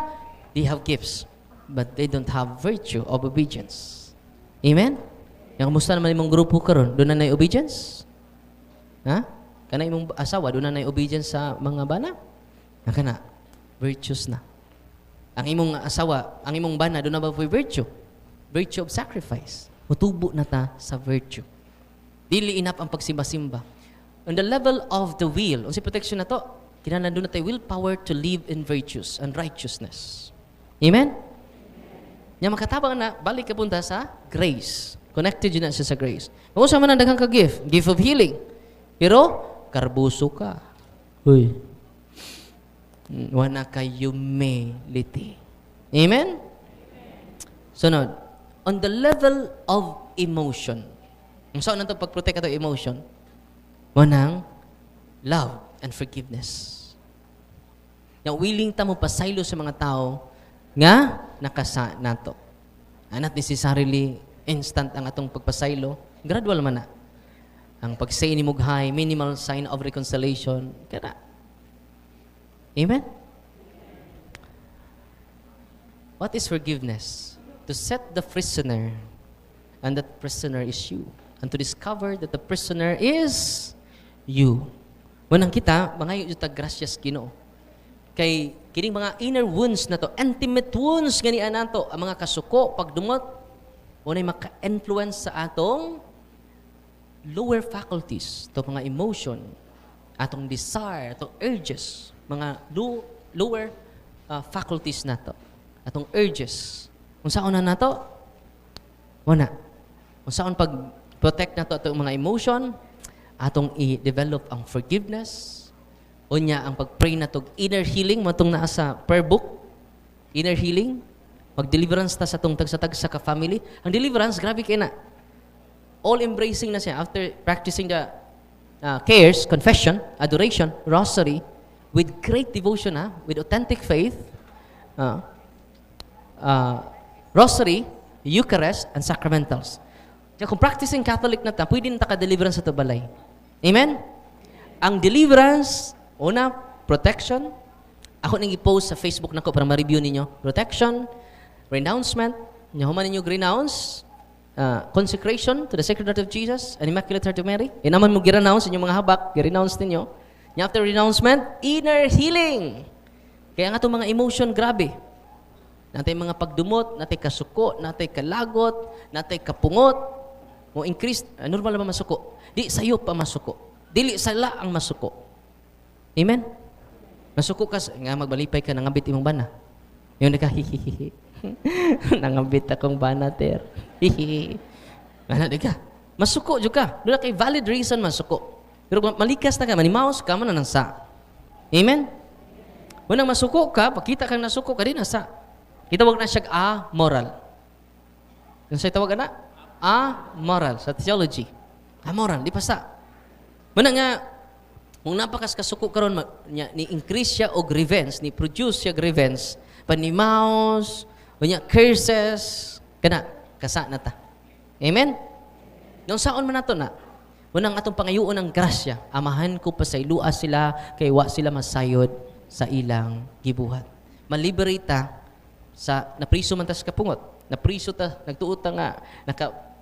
they have gifts, but they don't have virtue of obedience. Amen? Yang kamusta naman imong grupo karon? Doon na obedience? Ha? Kana imong asawa, doon na obedience sa mga bana? Kana, virtues na. Ang imong asawa, ang imong bana, doon na ba po virtue? Virtue of sacrifice. Mutubo na ta sa virtue. Dili enough ang pagsimba-simba. On the level of the will, o si protection na to, kinahanglan doon na tayo willpower to live in virtues and righteousness. Amen? Yang makatabang na, balik ka punta sa grace. Connected yun na siya sa grace. Kung saan man ang daghang ka-gift, gift of healing. Pero, karbuso ka. Uy. Wana ka humility. Amen? Sunod. On the level of emotion. Ang saan na ito pag-protect ito emotion? Wanang love and forgiveness. Nga willing ta mo pasaylo sa mga tao nga nakasa nato. Not necessarily instant ang atong pagpasaylo. Gradual man na. Ang pag-say ni Mughay, minimal sign of reconciliation. Kana. Amen? What is forgiveness? To set the prisoner, and that prisoner is you. And to discover that the prisoner is you. Munang kita, mga yung gracias Ginoo. Kay kining mga inner wounds na to, intimate wounds ganian nato, ang mga kasuko, pagdumot, unay maka-influence sa atong lower faculties, to mga emotion, atong desire, atong urges, mga lower faculties na to, atong urges. Kung saan na nato? Wala. Kung saan pag-protect na to atong mga emotion, atong i-develop ang forgiveness, unya ang pag-pray na to, inner healing, matong naa sa prayer book, inner healing, mag-deliverance ta sa tong tag-sa ka-family. Ang deliverance, grabe kayo na. All-embracing na siya after practicing the cares, confession, adoration, rosary, with great devotion, with authentic faith, rosary, Eucharist, and sacramentals. Kaya kung practicing Catholic na ta, pwede na ka-deliverance sa tabalay. Amen? Ang deliverance, una, protection. Ako nang i-post sa Facebook nako para ma-review ninyo. Protection, renouncement, human ninyo renounce, consecration to the Sacred Heart of Jesus and Immaculate Heart of Mary. Yan naman mo gi-renounce inyong mga habak, gi-renounce ninyo. After renouncement, inner healing. Kaya nga itong mga emotion, grabe. Natay mga pagdumot, natay kasuko, natay kalagot, natay kapungot, mo increase, normal naman masuko. Di sayo pa masuko. Dili sala ang masuko. Amen? Masuko ka, nga magbalipay ka, nangabit imong bana. Yung naka, hihihihi. Nangabit akong bana, ter. Hihihi. Ano, di ka? Masuko, dyan ka. Doon na kay valid reason masuko. Pero kung malikas na ka, manimaos ka, man na nasa. Amen? Unang masuko ka, pakita kang nasuko ka din, nasa. Kita wag na siya amoral. Yung sa'yo tawag na? Amoral, sa theology. Amoral, di pa sa. Muna nga, kung napakas kasuko karon ni-increase siya og revenge, ni-produce siya revenge, panimaos, unya curses, kana, kasa na ta. Amen? Nung saon man nato na, unang atong pangayuon ang grasya, amahan ko pa sa ilua sila, kay wa sila masayod sa ilang gibuhat. Maliberate ta sa napriso man ta sa kapungot, napriso ta, nagtuot ta nga,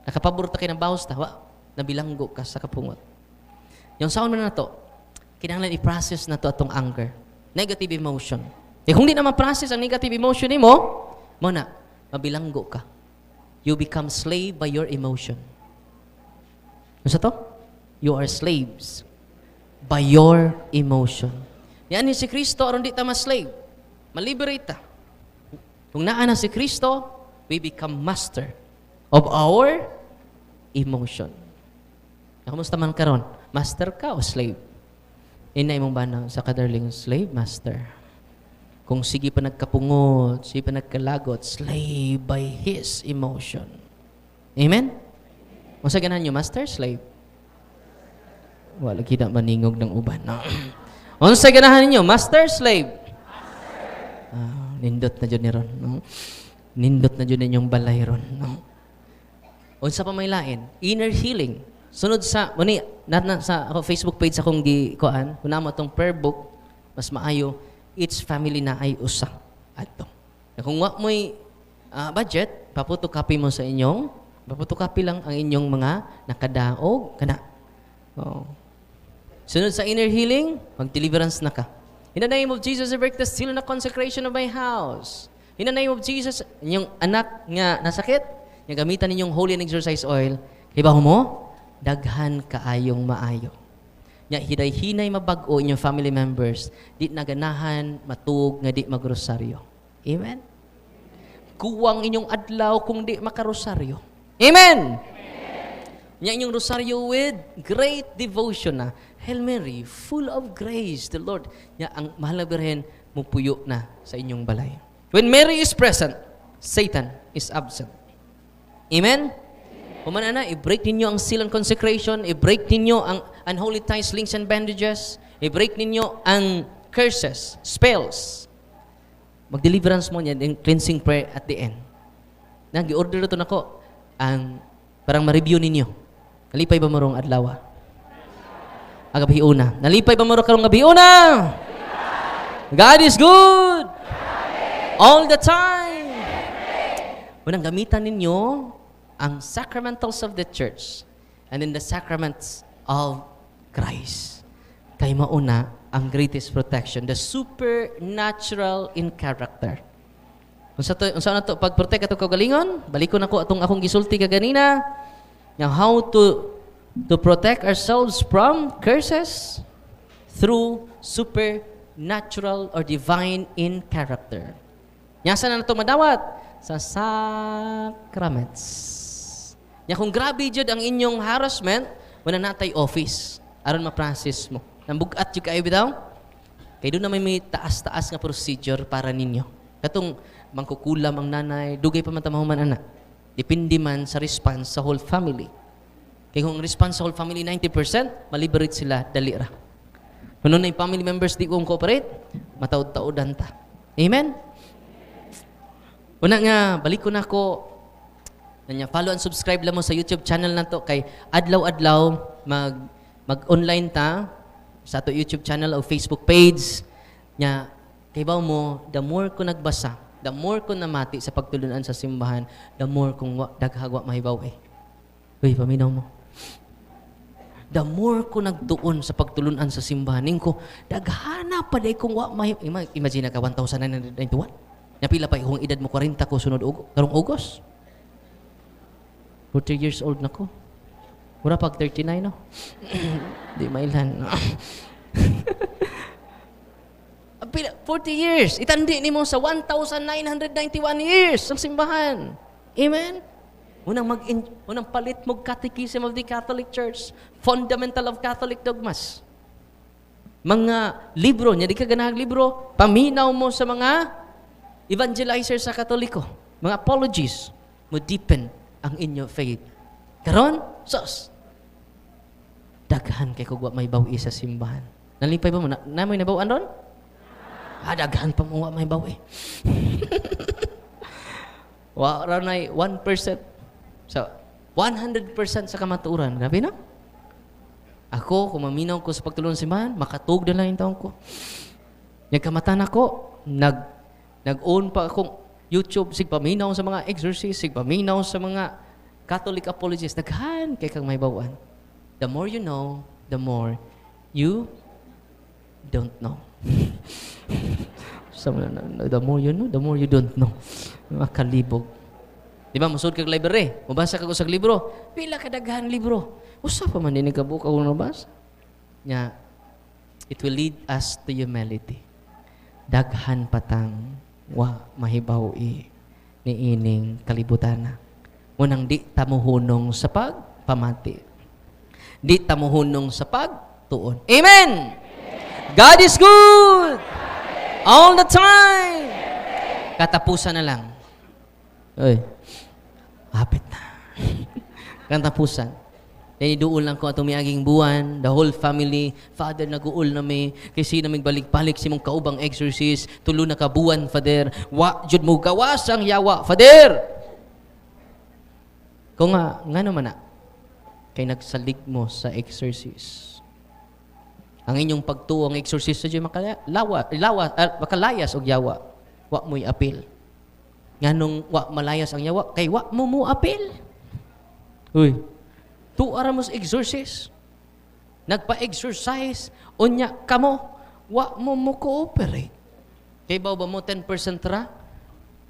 nakapabor ta kay ng bawas ta, wa, nabilanggo ka sa kapungot. Yung saon man nato, kinahanglan i-process na to atong anger. Negative emotion. Kung di na ma-process ang negative emotion mo na, mabilanggo ka. You become slave by your emotion. Ano sa to? You are slaves by your emotion. Yan ni si Kristo, aron di ta ma-slave. Maliberate ta. Kung naa na si Kristo, we become master of our emotion. Kamusta man karon? Master ka o slave? Inay mong bana sa kadarling slave master. Kung sige pa nagkapungot, sige pa nagkalagot, slave by his emotion. Amen? Kung sa ganan nyo, master, slave? Wala kita maningog ng uban. No? Kung sa ganahan ninyo, master, slave? Nindot na dyan ni Ron. No? Nindot na dyan ninyong balay Ron. No? Kung sa pamaylain, inner healing. Sunod sa, sa Facebook page akong gikuan, kung naman itong prayer book, mas maayo, each family na ay usa. Ato. Kung wak mo'y budget, paputokopy mo sa inyong, paputokopy lang ang inyong mga nakadaog, kana. Oh. Sunod sa inner healing, mag-deliverance na ka. In the name of Jesus, I break the seal na consecration of my house. In the name of Jesus, inyong anak nga nasakit, nga gamitan ninyong holy and exercise oil, ibaho mo, daghan kaayong maayo. Nya hiday-hinay mabag-o inyong family members, di naganahan, matug, nga di magrosaryo. Amen? Kuwang inyong adlaw kung di makarosaryo. Amen? Nya inyong rosaryo with great devotion na. Hail Mary, full of grace, the Lord. Nya ang mahal na birhen, mupuyo na sa inyong balay. When Mary is present, Satan is absent. Amen? Kumana na, i-break ninyo ang seal and consecration, i-break ninyo ang unholy ties, links, and bandages, i-break ninyo ang curses, spells. Mag-deliverance mo niya, yung cleansing prayer at the end. Nag-i-order ito na ko, ang parang ma-review ninyo. Nalipay ba mo rong adlaw? Agabiuna. Nalipay ba mo karong gabiuna? God is good! All the time! Unang gamitan ninyo ang sacramentals of the church and then the sacraments of Christ. Kay mauna ang greatest protection, the supernatural in character. Unsa na to pag-protect ato kagalingon? Balikon ako atong akong gisulti kaganina. Now how to protect ourselves from curses through supernatural or divine in character. Nyasa na to madawat sa sacraments. Nya kung grabe jud ang inyong harassment, wala natay office aron ma-process mo. Nambugat yung kayo bitaw? Kaya doon naman may taas-taas nga procedure para ninyo. Katong mangkukulam ang nanay, dugay pa man tamahuman anak. Depende man sa response sa whole family. Kaya kung response sa whole family 90%, maliberate sila, dali ra. Kung na yung family members di kong cooperate, mataod-taodan ta. Amen? Una nga, balik ko na ako. Follow and subscribe lang mo sa YouTube channel na to kay adlaw-adlaw mag-online ta sa ato YouTube channel o Facebook page nya kay baw mo the more ko nagbasa, the more ko namati sa pagtulunan sa simbahan, the more kong daghagwa mahibaw Uy, paminaw mo. The more ko nagtuon sa pagtulunan sa simbahan, ko daghana pa day kong wa mahibaw. Imagine ka 1,991. Napila pa kung edad mo 40 ko sunod karong August. 40 years old na ko. Mura pag 39, no? Di mailan. 40 years. Itandi ni mo sa 1,991 years ang simbahan. Amen? Unang palit mo Catechism of the Catholic Church. Fundamental of Catholic Dogmas. Mga libro, niya di ka ganahang libro, paminaw mo sa mga evangelizer sa Katoliko. Mga apologies. Mo deepen ang inyong faith. Karon, sos. Daghan kay kung may bawi sa simbahan. Nalipay ba mo? Namoy nabawaan ron? Daghan pa mo may bawi. Ron ay 1%. So, 100% sa kamaturan. Grabe na? Ako, kung maminaw ko sa pagtulong sa simbahan, makatug na lang yung taong ko. Nagkamatan ako, nag-own pa akong YouTube, sigpaminaw sa mga exorcist, sigpaminaw sa mga Catholic apologists. Daghan kay kang may bawaan. The more you know, the more you don't know. The more you know, the more you don't know. Makalibog. Di ba, musod kag library. Mabasa kag usag libro. Pila kadaghan libro. Usa pa man din kabuka kung nabasa. Nya, it will lead us to humility. Daghan patang wa mahibaw ni ining kalibutan. Unang di tamuhunong sa pagpamati. Di tamuhunong sa pagtuon. Amen! God is good! All the time! Katapusan na lang. Uy, hapit na. Katapusan. Dahil doon lang ko atong miaging buwan, the whole family, Father, nag-uul na may, kasi na may balik-balik si mong kaubang exorcist, tulo na kabuwan, Father, wa, jud mo gawas ang yawa, Father! Kung nga naman na, kay nagsalig mo sa exorcist. Ang inyong pagtuong exorcist sa Diyo makalayas og yawa. Wa mo'y apil. Nganong wa malayas ang yawa, kay wa mo apil. Uy, tuara mo sa exorcist. Nagpa-exercise, unya kamo, wa mo cooperate. Kay ba mo 10% ra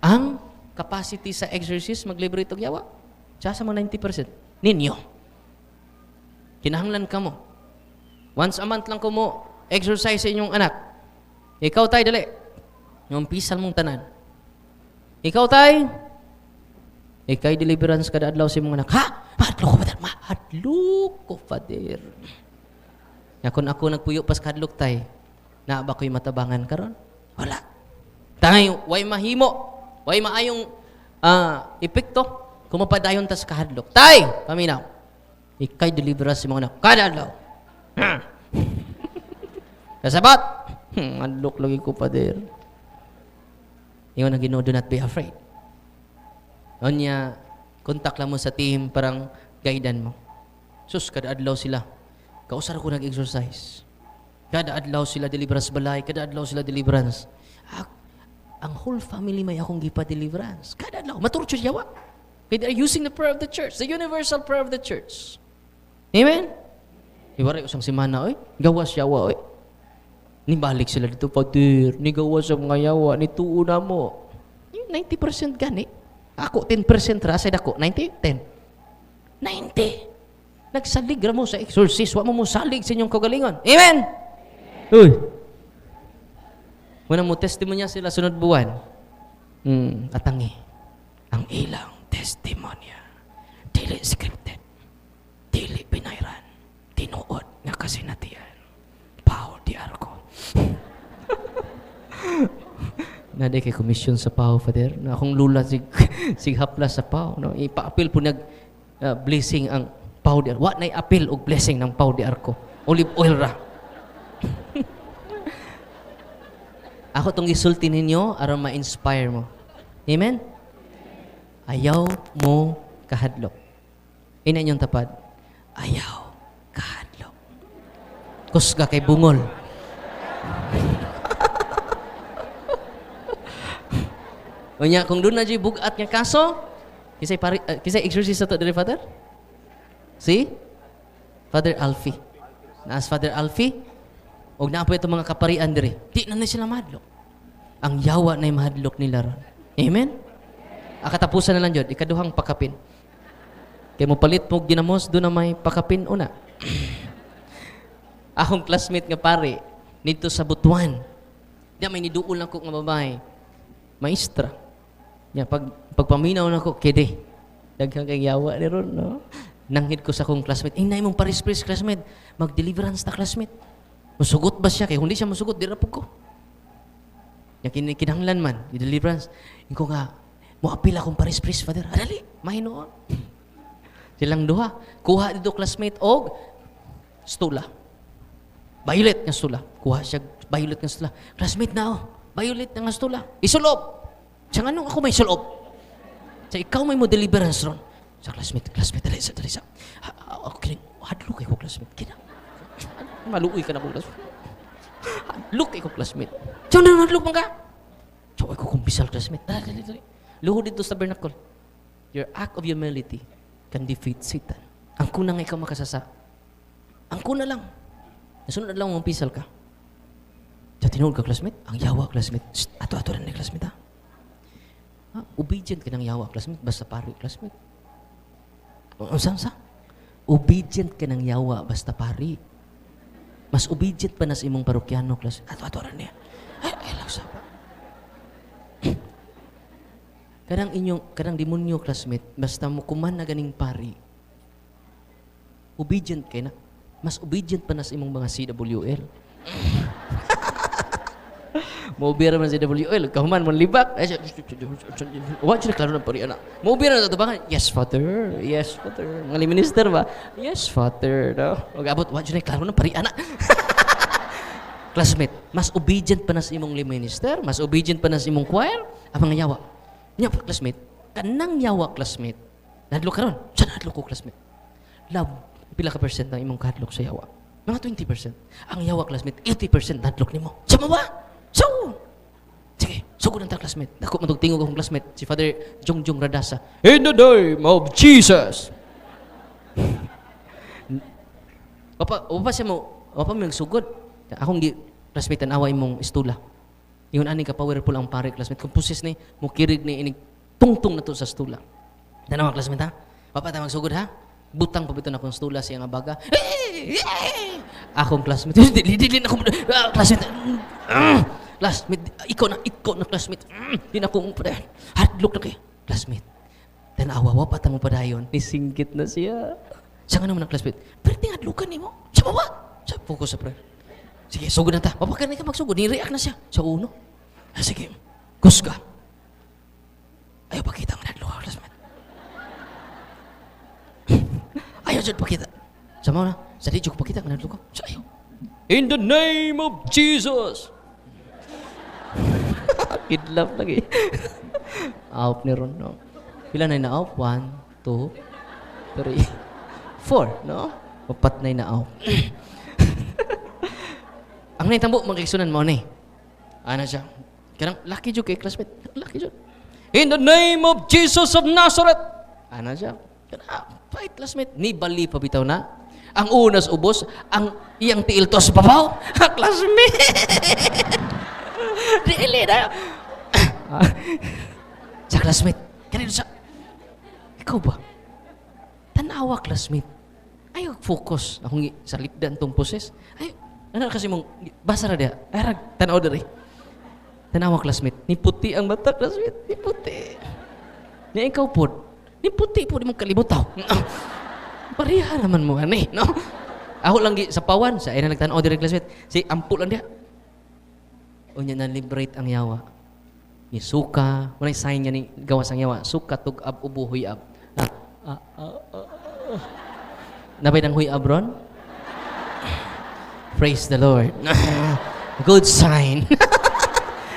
ang capacity sa exorcist mag-liberate og yawa? Siya sa mga 90%. Ninyo. Kinahanglan ka mo. Once a month lang ko mo exercise sa inyong anak. Ikaw tay, dali. Yung pisal mong tanan. Ikaw tay, ikay deliverance kada adlaw sa imong anak. Ha? Mahadlok ko, Father. Mahadlok ko, Father. Kung ako nagpuyo pas kadlok tay, naa ba ko'y matabangan karon? Wala. Tay, way mahimo. Way maayong epekto. Kung mapadayon tas kahadlok. Tay, paminaw. Ikay deliverance sa mga anak. Kada adlaw. Kasabat. Adlok lagi ko, Father. Ingon ang Ginoo, do not be afraid. Onya, kontak lang mo sa team, parang guidean mo. Sus, kada adlaw sila. Kausara ko nag-exercise. Kada adlaw sila deliverance balay, kada adlaw sila deliverance. Ang whole family may akong gipa-deliverance. Kada adlaw, maturcho yawa. They are using the prayer of the church, the universal prayer of the church. Amen? Iwaray usang simana, oy. Gawas yawa, oy. Nibalik sila dito, Father. Nigawas sa mga yawa, nituo na mo. 90% gani. Ako, 10% ra, sa dako. 90? 10. 90. Nagsalig ra mo sa exorcist. Wa mo salig sa inyong kagalingon. Amen? Uy. Muna mo, testimonya sila sunod buwan. Atangi. Ang ilang testimonya. Dili scripted. Dili pinayran. Tinuod nga kasinatian. Paul di Arco. Naday kay commission sa Pao, Father. Na akong lula sig haplas sa Pao. No? Ipa-appeal po nag blessing ang Pao di Arco. Wa na'y appeal og blessing ng Pao di Arco. Olive oil ra. Ako tong gisulti ninyo aron ma-inspire mo. Amen? Ayaw mo kahadlok. Ina inyong tapad. Ayaw kahadlok. Kusga kay bungol. Unya, kung doon na dyan bugat nga kaso, kisay exorcist ito diri, Father? Si? Father Alfie. Naas Father Alfie, og naapoy itong mga kaparian diri. Di na sila mahadlok. Ang yawa na yung mahadlok nila ron. Amen? Katapusan na lang dyan, ikaduhang pakapin. Kaya mo palit mo ginamos, doon na may pakapin una. Akong classmate nga pare, nito sa Butuan. Diya may niduol na ko nga babae. Maestra. Ya, pagpaminaw na ko, kede. Daghang kay yawa ni ron, no? Nanghid ko sa akong classmate. Nay mong paris-paris classmate. Mag-deliverance ta classmate. Musugot ba siya? Kaya hindi siya musugot, di rapog ko. Yung kinahanglan man, i-deliverance. Yung ko nga, mo apil akong paris-paris, Father. Adali, mahinoon. Silang duha. Kuha dito classmate og stula. Violet nga stula. Kuha siya violet nga stula. Classmate na oh. Violet nga stula. Isulob. Siya nga nung ako may sulob. Sa ikaw may mo deliverance ron. Sa classmate, dali sa. Okay, hadlo kay ko classmate. Kina. Maluoy ka na ko classmate. Hadlo kay ko classmate. Siya na hadlo man ka. Siya ko kumpisal classmate. Dali. Luho dito sa tabernacle. Your act of humility can defeat Satan. Ang kuna nga ikaw makasasa. Ang kuna lang. Nasunod lang mong pisal ka. Sa tinuod ka, classmate? Ang yawa, classmate. Ato-ato rin na, classmate, ha? Obedient ka ng yawa, classmate. Basta pari, classmate. Sa? Obedient ka ng yawa, basta pari. Mas obedient pa na sa imong parokyano, classmate. Ato-ato rin niya. Ay, lang sa pa. Kadang demonyo, classmate, basta mo kuman na ganing pari, obedient kay na. Mas obedient pa na sa imong mga CWL. Maubira man sa CWL. Kahuman mo libak. Wala siya klaro ng pariana. Maubira na tabangan. Yes, Father. Yes, Father. Mga minister ba? Yes, Father. No? Mag-abot, wala siya klaro ng pariana. Classmate, mas obedient pa na sa imong minister, mas obedient pa na sa imong choir, ang mga yawa. Nya, classmate, kanang yawa, classmate. Nadlok ka ron. Saan nadlok ko, classmate? Love, pila ka percent ng imong kadlok sa yawa? Mga 20%. Ang yawa, classmate, 80% nadlok ni mo. Sama ba? So, sige, sugod ang ta, classmate. Ako matugtingog akong classmate, si Father Jongjong Radasa. In the name of Jesus! Wapa siya mo, wapa mo yung sugod. Akong classmate, tanaway mong istula. Yun ani ka powerful ang pare, classmate. Kung pusis ni, mukirig ni inig tungtong na to sa stula. Tanawa, classmate, ha? Wapa tayo magsugod, ha? Butang pabito na akong stula siya nga baga. Akong classmate, dili na akong classmate. Classmate, ikaw na classmate. Di na akong hardlook na kayo. Classmate, tanawa, wapa tayo mo pa dayon. Nisingkit na siya. Siya nga naman ang classmate. Pero tingadlukan ni mo. Siya ba? Siya, focus sa prayer. Sige, sugod na ta. Wapa ka na ka magsugod. Ni-react na siya. Sa uno. Sige, kus ka. Ayaw pakita ang nagluha, classmate. Ayaw dyan pakita. Sama na. Sa di ko pakita ang nagluha. Sa ayaw. In the name of Jesus. Kidlap lagi. Out ni ron, no? Pila na na-out? 1, 2, 3, 4, no? Upat na na-out. Ang naitambok, magkiksunan mo ni. Ano siya? Kanang, lucky jud kay classmate. Lucky jud. In the name of Jesus of Nazareth. Ano siya? Fight classmate. Ni bali pa bitaw na. Ang unas ubos, ang iyang tiil tos babaw. Classmate. Dili na. Sa classmate. Kanino sa... Ikaw ba? Tanawa classmate. Ayaw focus. Akong sa likdan tong poses. Ay, ano kasi mong... Basa na dia. Ay, tanaw na rin. Tanawa classmate. Ni puti ang mata classmate. Ni puti. Ni ikaw po. Ni puti po. Di mong kalimutaw. Pariha naman mo ani, no? Ako lang sa pawan, sa ina nagtanaw dire classmate. Si ampo lang dia. Unya na liberate ang yawa. Ni suka, walay sign nga ni gawas ang yawa. Suka tug ab ubo huyab. Nabay nang huyab ron? Praise the Lord. Good sign.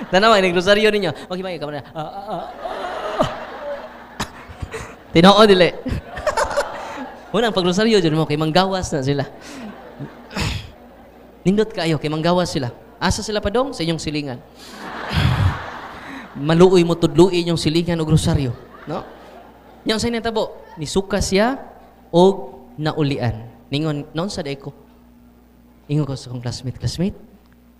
Tanawa ni glosaryo ninyo. Okay ba ka man. Tinoo dili. Unang paglosaryo dyan mo, kay manggawas na sila. Nindot kayo, kay manggawas sila. Asa sila pa dong? Sa inyong silingan. Maluoy mo, tudluin yung silingan o grosaryo. No? Yung sa inatabo, nisuka siya o naulian. Ningon, noon sa day ko. Ingon ko sa kong classmate,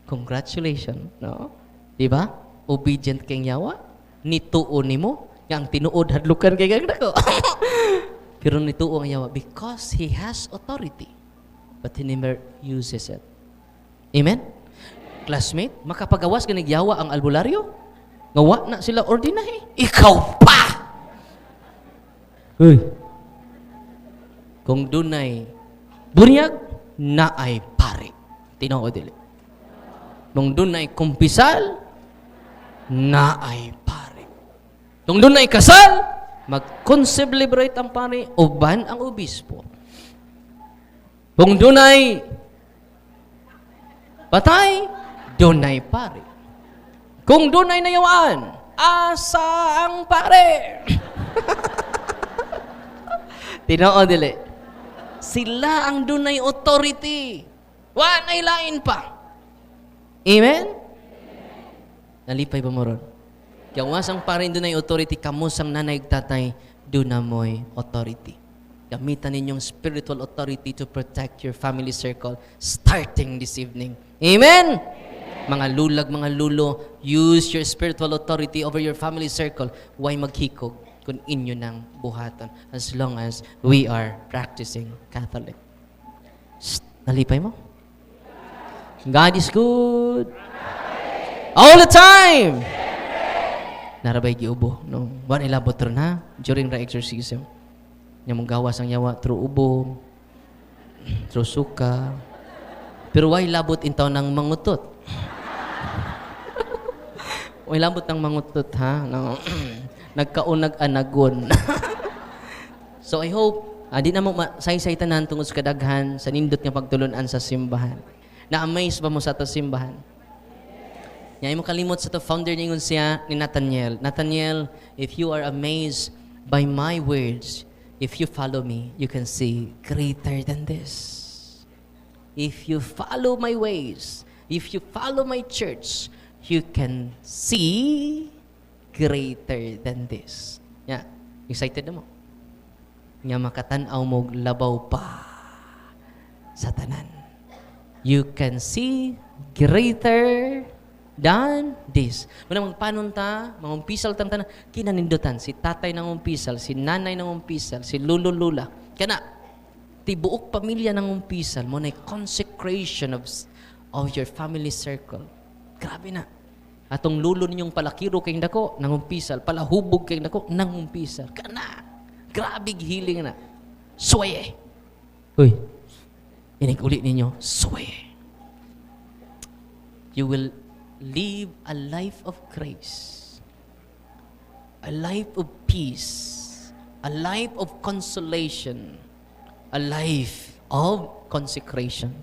congratulations. No? Diba? Obedient kang yawa. Nituon ni mo. Yang tinuod, hadlukan kay gagda ko. Pero nituo ang yawa because he has authority. But he never uses it. Amen? Classmate, makapagawas ganig yawa ang albularyo? Ngawa na sila ordinahe. Ikaw pa! Uy! Kung dunay bunyag, na ay pare. Tinoo dili. Kung dunay kumpisal, na ay pare. Kung dunay kasal, mag-concelebrate ang pare, uban ang obispo. Kung dunay patay, dunay pare. Kung dunay nayawaan, asa ang pare. Tinoo dili. Sila ang dunay authority. Wanay lain pa. Amen? Nalipay ba mo ron? Kaya wasang parin doon ay authority, kamusang nanay tatay, doon na mo'y authority. Gamitan ninyong spiritual authority to protect your family circle starting this evening. Amen? Mga lulag, mga lulo, use your spiritual authority over your family circle. Why maghikog kung inyo ng buhatan as long as we are practicing Catholic. Shh, nalipay mo? God is good. All the time. Narabay giubo. No? Wan ilabot ron ha? During the exorcism. Niya mong gawas ang yawa through ubo, through suka. Pero why labot intaw ng mangutot? Why labot ng mangutot ha? No? Nagkaunag-anagon. So I hope, di na mo say-say tanan tungod sa kadaghan sa nindot nga pagtulunan sa simbahan. Na-amaze ba mo sa to simbahan? Yan mo kalimot sa to founder ningon siya ni Nathaniel. Nathaniel, if you are amazed by my words, if you follow me, you can see greater than this. If you follow my ways, if you follow my church, you can see greater than this. Yeah. Excited na mo? Nga makatanaw mo labaw pa sa tanan. You can see greater than this. Muna magpanunta, mangumpisal tang tanan, kinanindutan. Si tatay nangumpisal, si nanay nangumpisal, si lulo-lula. Kana, tibuok pamilya nangumpisal, mo na consecration of your family circle. Grabe na. Atong lulo ninyong palakiro kayong dako, nangumpisal. Palahubog kayong dako, nangumpisal. Kana, grabe healing na. Suwaye. Uy, inig ulit ninyo, suwaye. You will live a life of grace, a life of peace, a life of consolation, a life of consecration.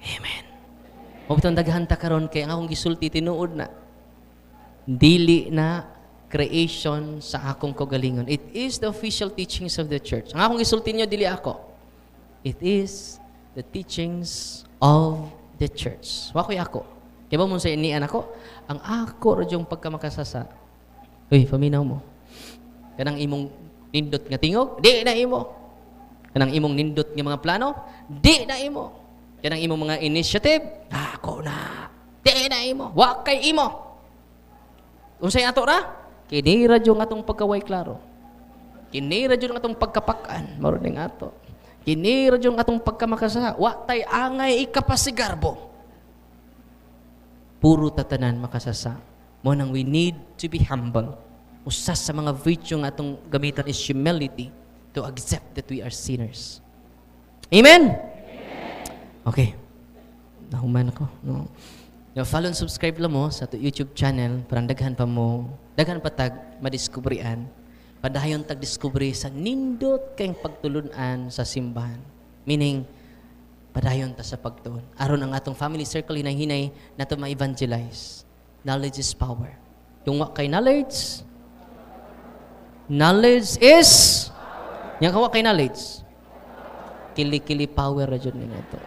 Amen. Mabitang daghan ta karon kay ang akong gisulti tinuod na. Dili na creation sa akong kagalingon. It is the official teachings of the church. Ang akong gisulti nyo, dili ako. It is the teachings of the church. Wakoy ako. Kaya ba mo sa inian ako? Ang ako radyong pagkamakasasa. Uy, paminaw mo. Kanang imong nindot nga tingog, di na imo. Kanang imong nindot nga mga plano, di na imo. Kanang imong mga initiative, ako na. Di na imo. Wa kay imo. Unsay ato ra? Kini radyo nga atong pagkaway klaro. Kini radyo nga atong pagkapakan. Maro ning ato. Kini radyo nga atong pagkamakasasa. Wa tay angay ikapasigarbo. Puro tatanan makasasa. Mo nang we need to be humble. Usas sa mga virtue nga atong gamitan is humility to accept that we are sinners. Amen? Okay. Nahuman ako. No. Now, follow and subscribe lang mo sa YouTube channel para daghan pa mo, daghan pa tag madiskubrian. Padayon tag diskubre sa nindot kayong pagtulunan sa simbahan. Meaning, padayon ta sa pagtuon. Aron ang atong family circle hinay-hinay nato ma-evangelize. Knowledge is power. Yung kay knowledge is yang kawa kay knowledge. Kili-kili power ra jud ninyo to.